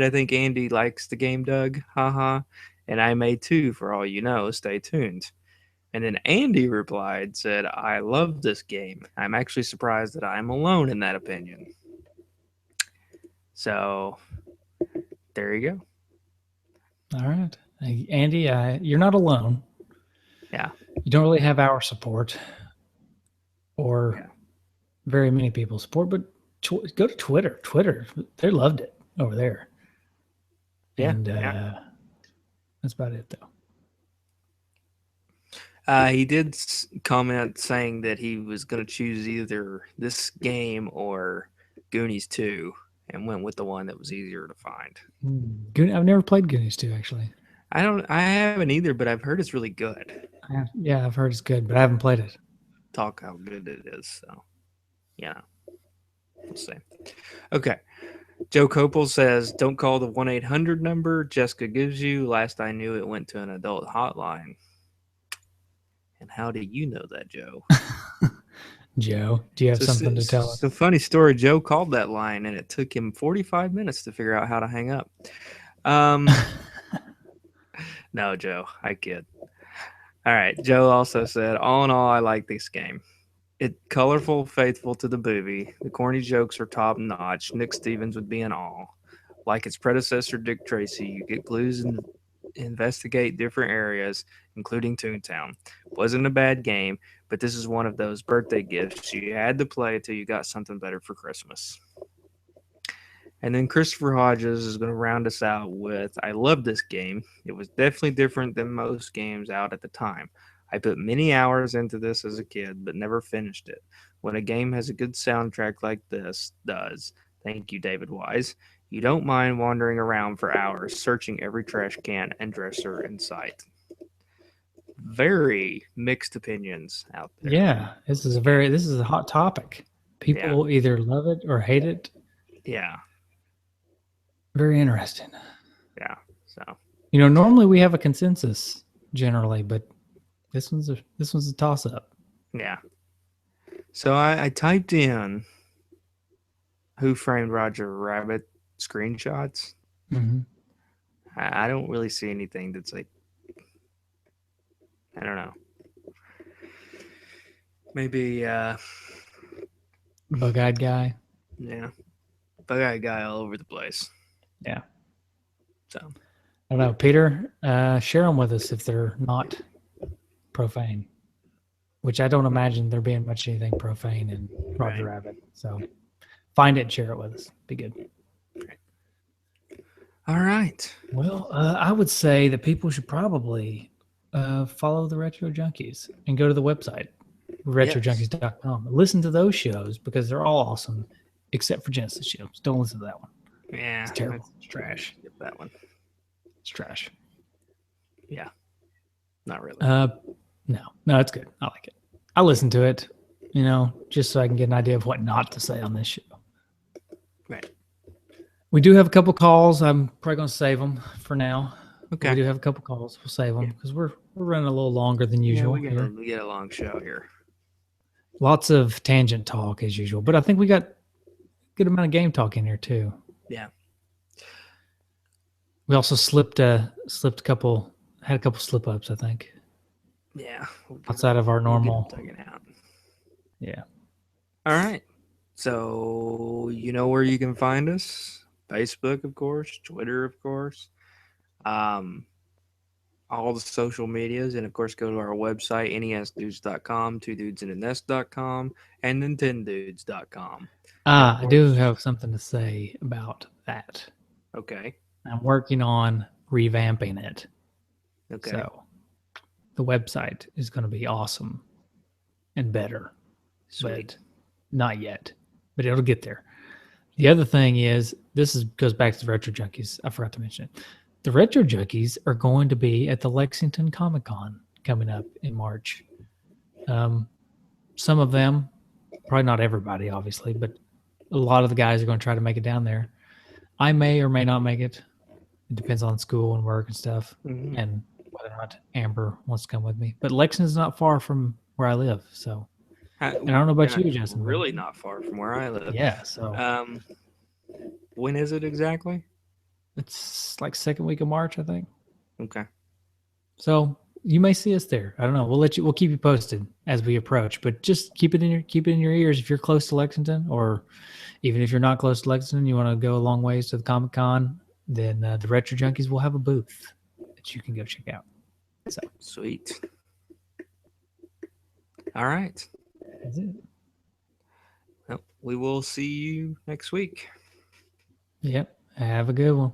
I think Andy likes the game, Doug. Haha. And I may too, for all you know. Stay tuned. And then Andy replied, said, "I love this game. I'm actually surprised that I'm alone in that opinion." So there you go. All right. Hey, Andy, you're not alone. Yeah. You don't really have our support or very many people's support, but go to Twitter. Twitter, they loved it over there. Yeah. And that's about it, though. He did comment saying that he was going to choose either this game or Goonies 2 and went with the one that was easier to find. I've never played Goonies 2, actually. I haven't either, but I've heard it's really good. I've heard it's good, but I haven't played it. Talk how good it is. So, yeah, we'll see. Okay. Joe Copel says, "Don't call the 1-800 number Jessica gives you. Last I knew, it went to an adult hotline." And how do you know that, Joe? Joe, do you have something to tell us? It's a funny story. Joe called that line, and it took him 45 minutes to figure out how to hang up. No, Joe, I kid. All right. Joe also said, "All in all, I like this game. It's colorful, faithful to the movie. The corny jokes are top notch. Nick Stevens would be in awe. Like its predecessor, Dick Tracy, you get clues and investigate different areas, including Toontown. Wasn't a bad game, but this is one of those birthday gifts you had to play until you got something better for Christmas." And then Christopher Hodges is going to round us out with, "I love this game. It was definitely different than most games out at the time. I put many hours into this as a kid, but never finished it. When a game has a good soundtrack like this does, thank you, David Wise, you don't mind wandering around for hours, searching every trash can and dresser in sight." Very mixed opinions out there. Yeah, this is a hot topic. People either love it or hate it. Yeah. Very interesting. Yeah. So, normally we have a consensus generally, but this one's a toss up. yeah. So I typed in Who Framed Roger Rabbit screenshots. Mm-hmm. I don't really see anything that's like, I don't know. Maybe Bug-eyed guy. Yeah. Bug-eyed guy all over the place. Yeah. So I don't know. Peter, share them with us if they're not profane, which I don't imagine there being much anything profane in Roger Rabbit. So find it and share it with us. Be good. All right. Well, I would say that people should probably follow the Retro Junkies and go to the website, retrojunkies.com. Listen to those shows because they're all awesome, except for Genesis shows. Don't listen to that one. Yeah. It's terrible. It's trash. Skip that one. It's trash. Yeah. Not really. No, it's good. I like it. I listen to it, just so I can get an idea of what not to say on this show. Right. We do have a couple calls. I'm probably going to save them for now. Okay. We do have a couple calls. We'll save them because we're running a little longer than usual. Yeah, we get a long show here. Lots of tangent talk as usual, but I think we got a good amount of game talk in here too. Yeah. We also had a couple slip ups, I think. Yeah. Outside of our normal. We'll get them taken out. Yeah. All right. So you know where you can find us? Facebook, of course. Twitter, of course. all the social medias, and of course, go to our website, nesdudes.com, twodudesinaNest.com, and nintendudes.com. And of I do course, have something to say about that. okay, I'm working on revamping it. okay, So the website is going to be awesome and better, sweet. but not yet. But it'll get there. The other thing is, goes back to the Retro Junkies. I forgot to mention it. The Retro Junkies are going to be at the Lexington Comic Con coming up in March. Some of them, probably not everybody, obviously, but a lot of the guys are going to try to make it down there. I may or may not make it. It depends on school and work and stuff, Mhm. and whether or not Amber wants to come with me. But Lexington's not far from where I live, so. And I don't know about you, Justin, but Really not far from where I live. yeah, so Um, when is it exactly? it's like second week of March, I think. Okay. So you may see us there. I don't know. We'll keep you posted as we approach, but just keep it in your ears if you're close to Lexington, or even if you're not close to Lexington, you want to go a long ways to the Comic Con, then the Retro Junkies will have a booth that you can go check out. So Sweet. All right. that's it. Well, we will see you next week. Yep. Have a good one.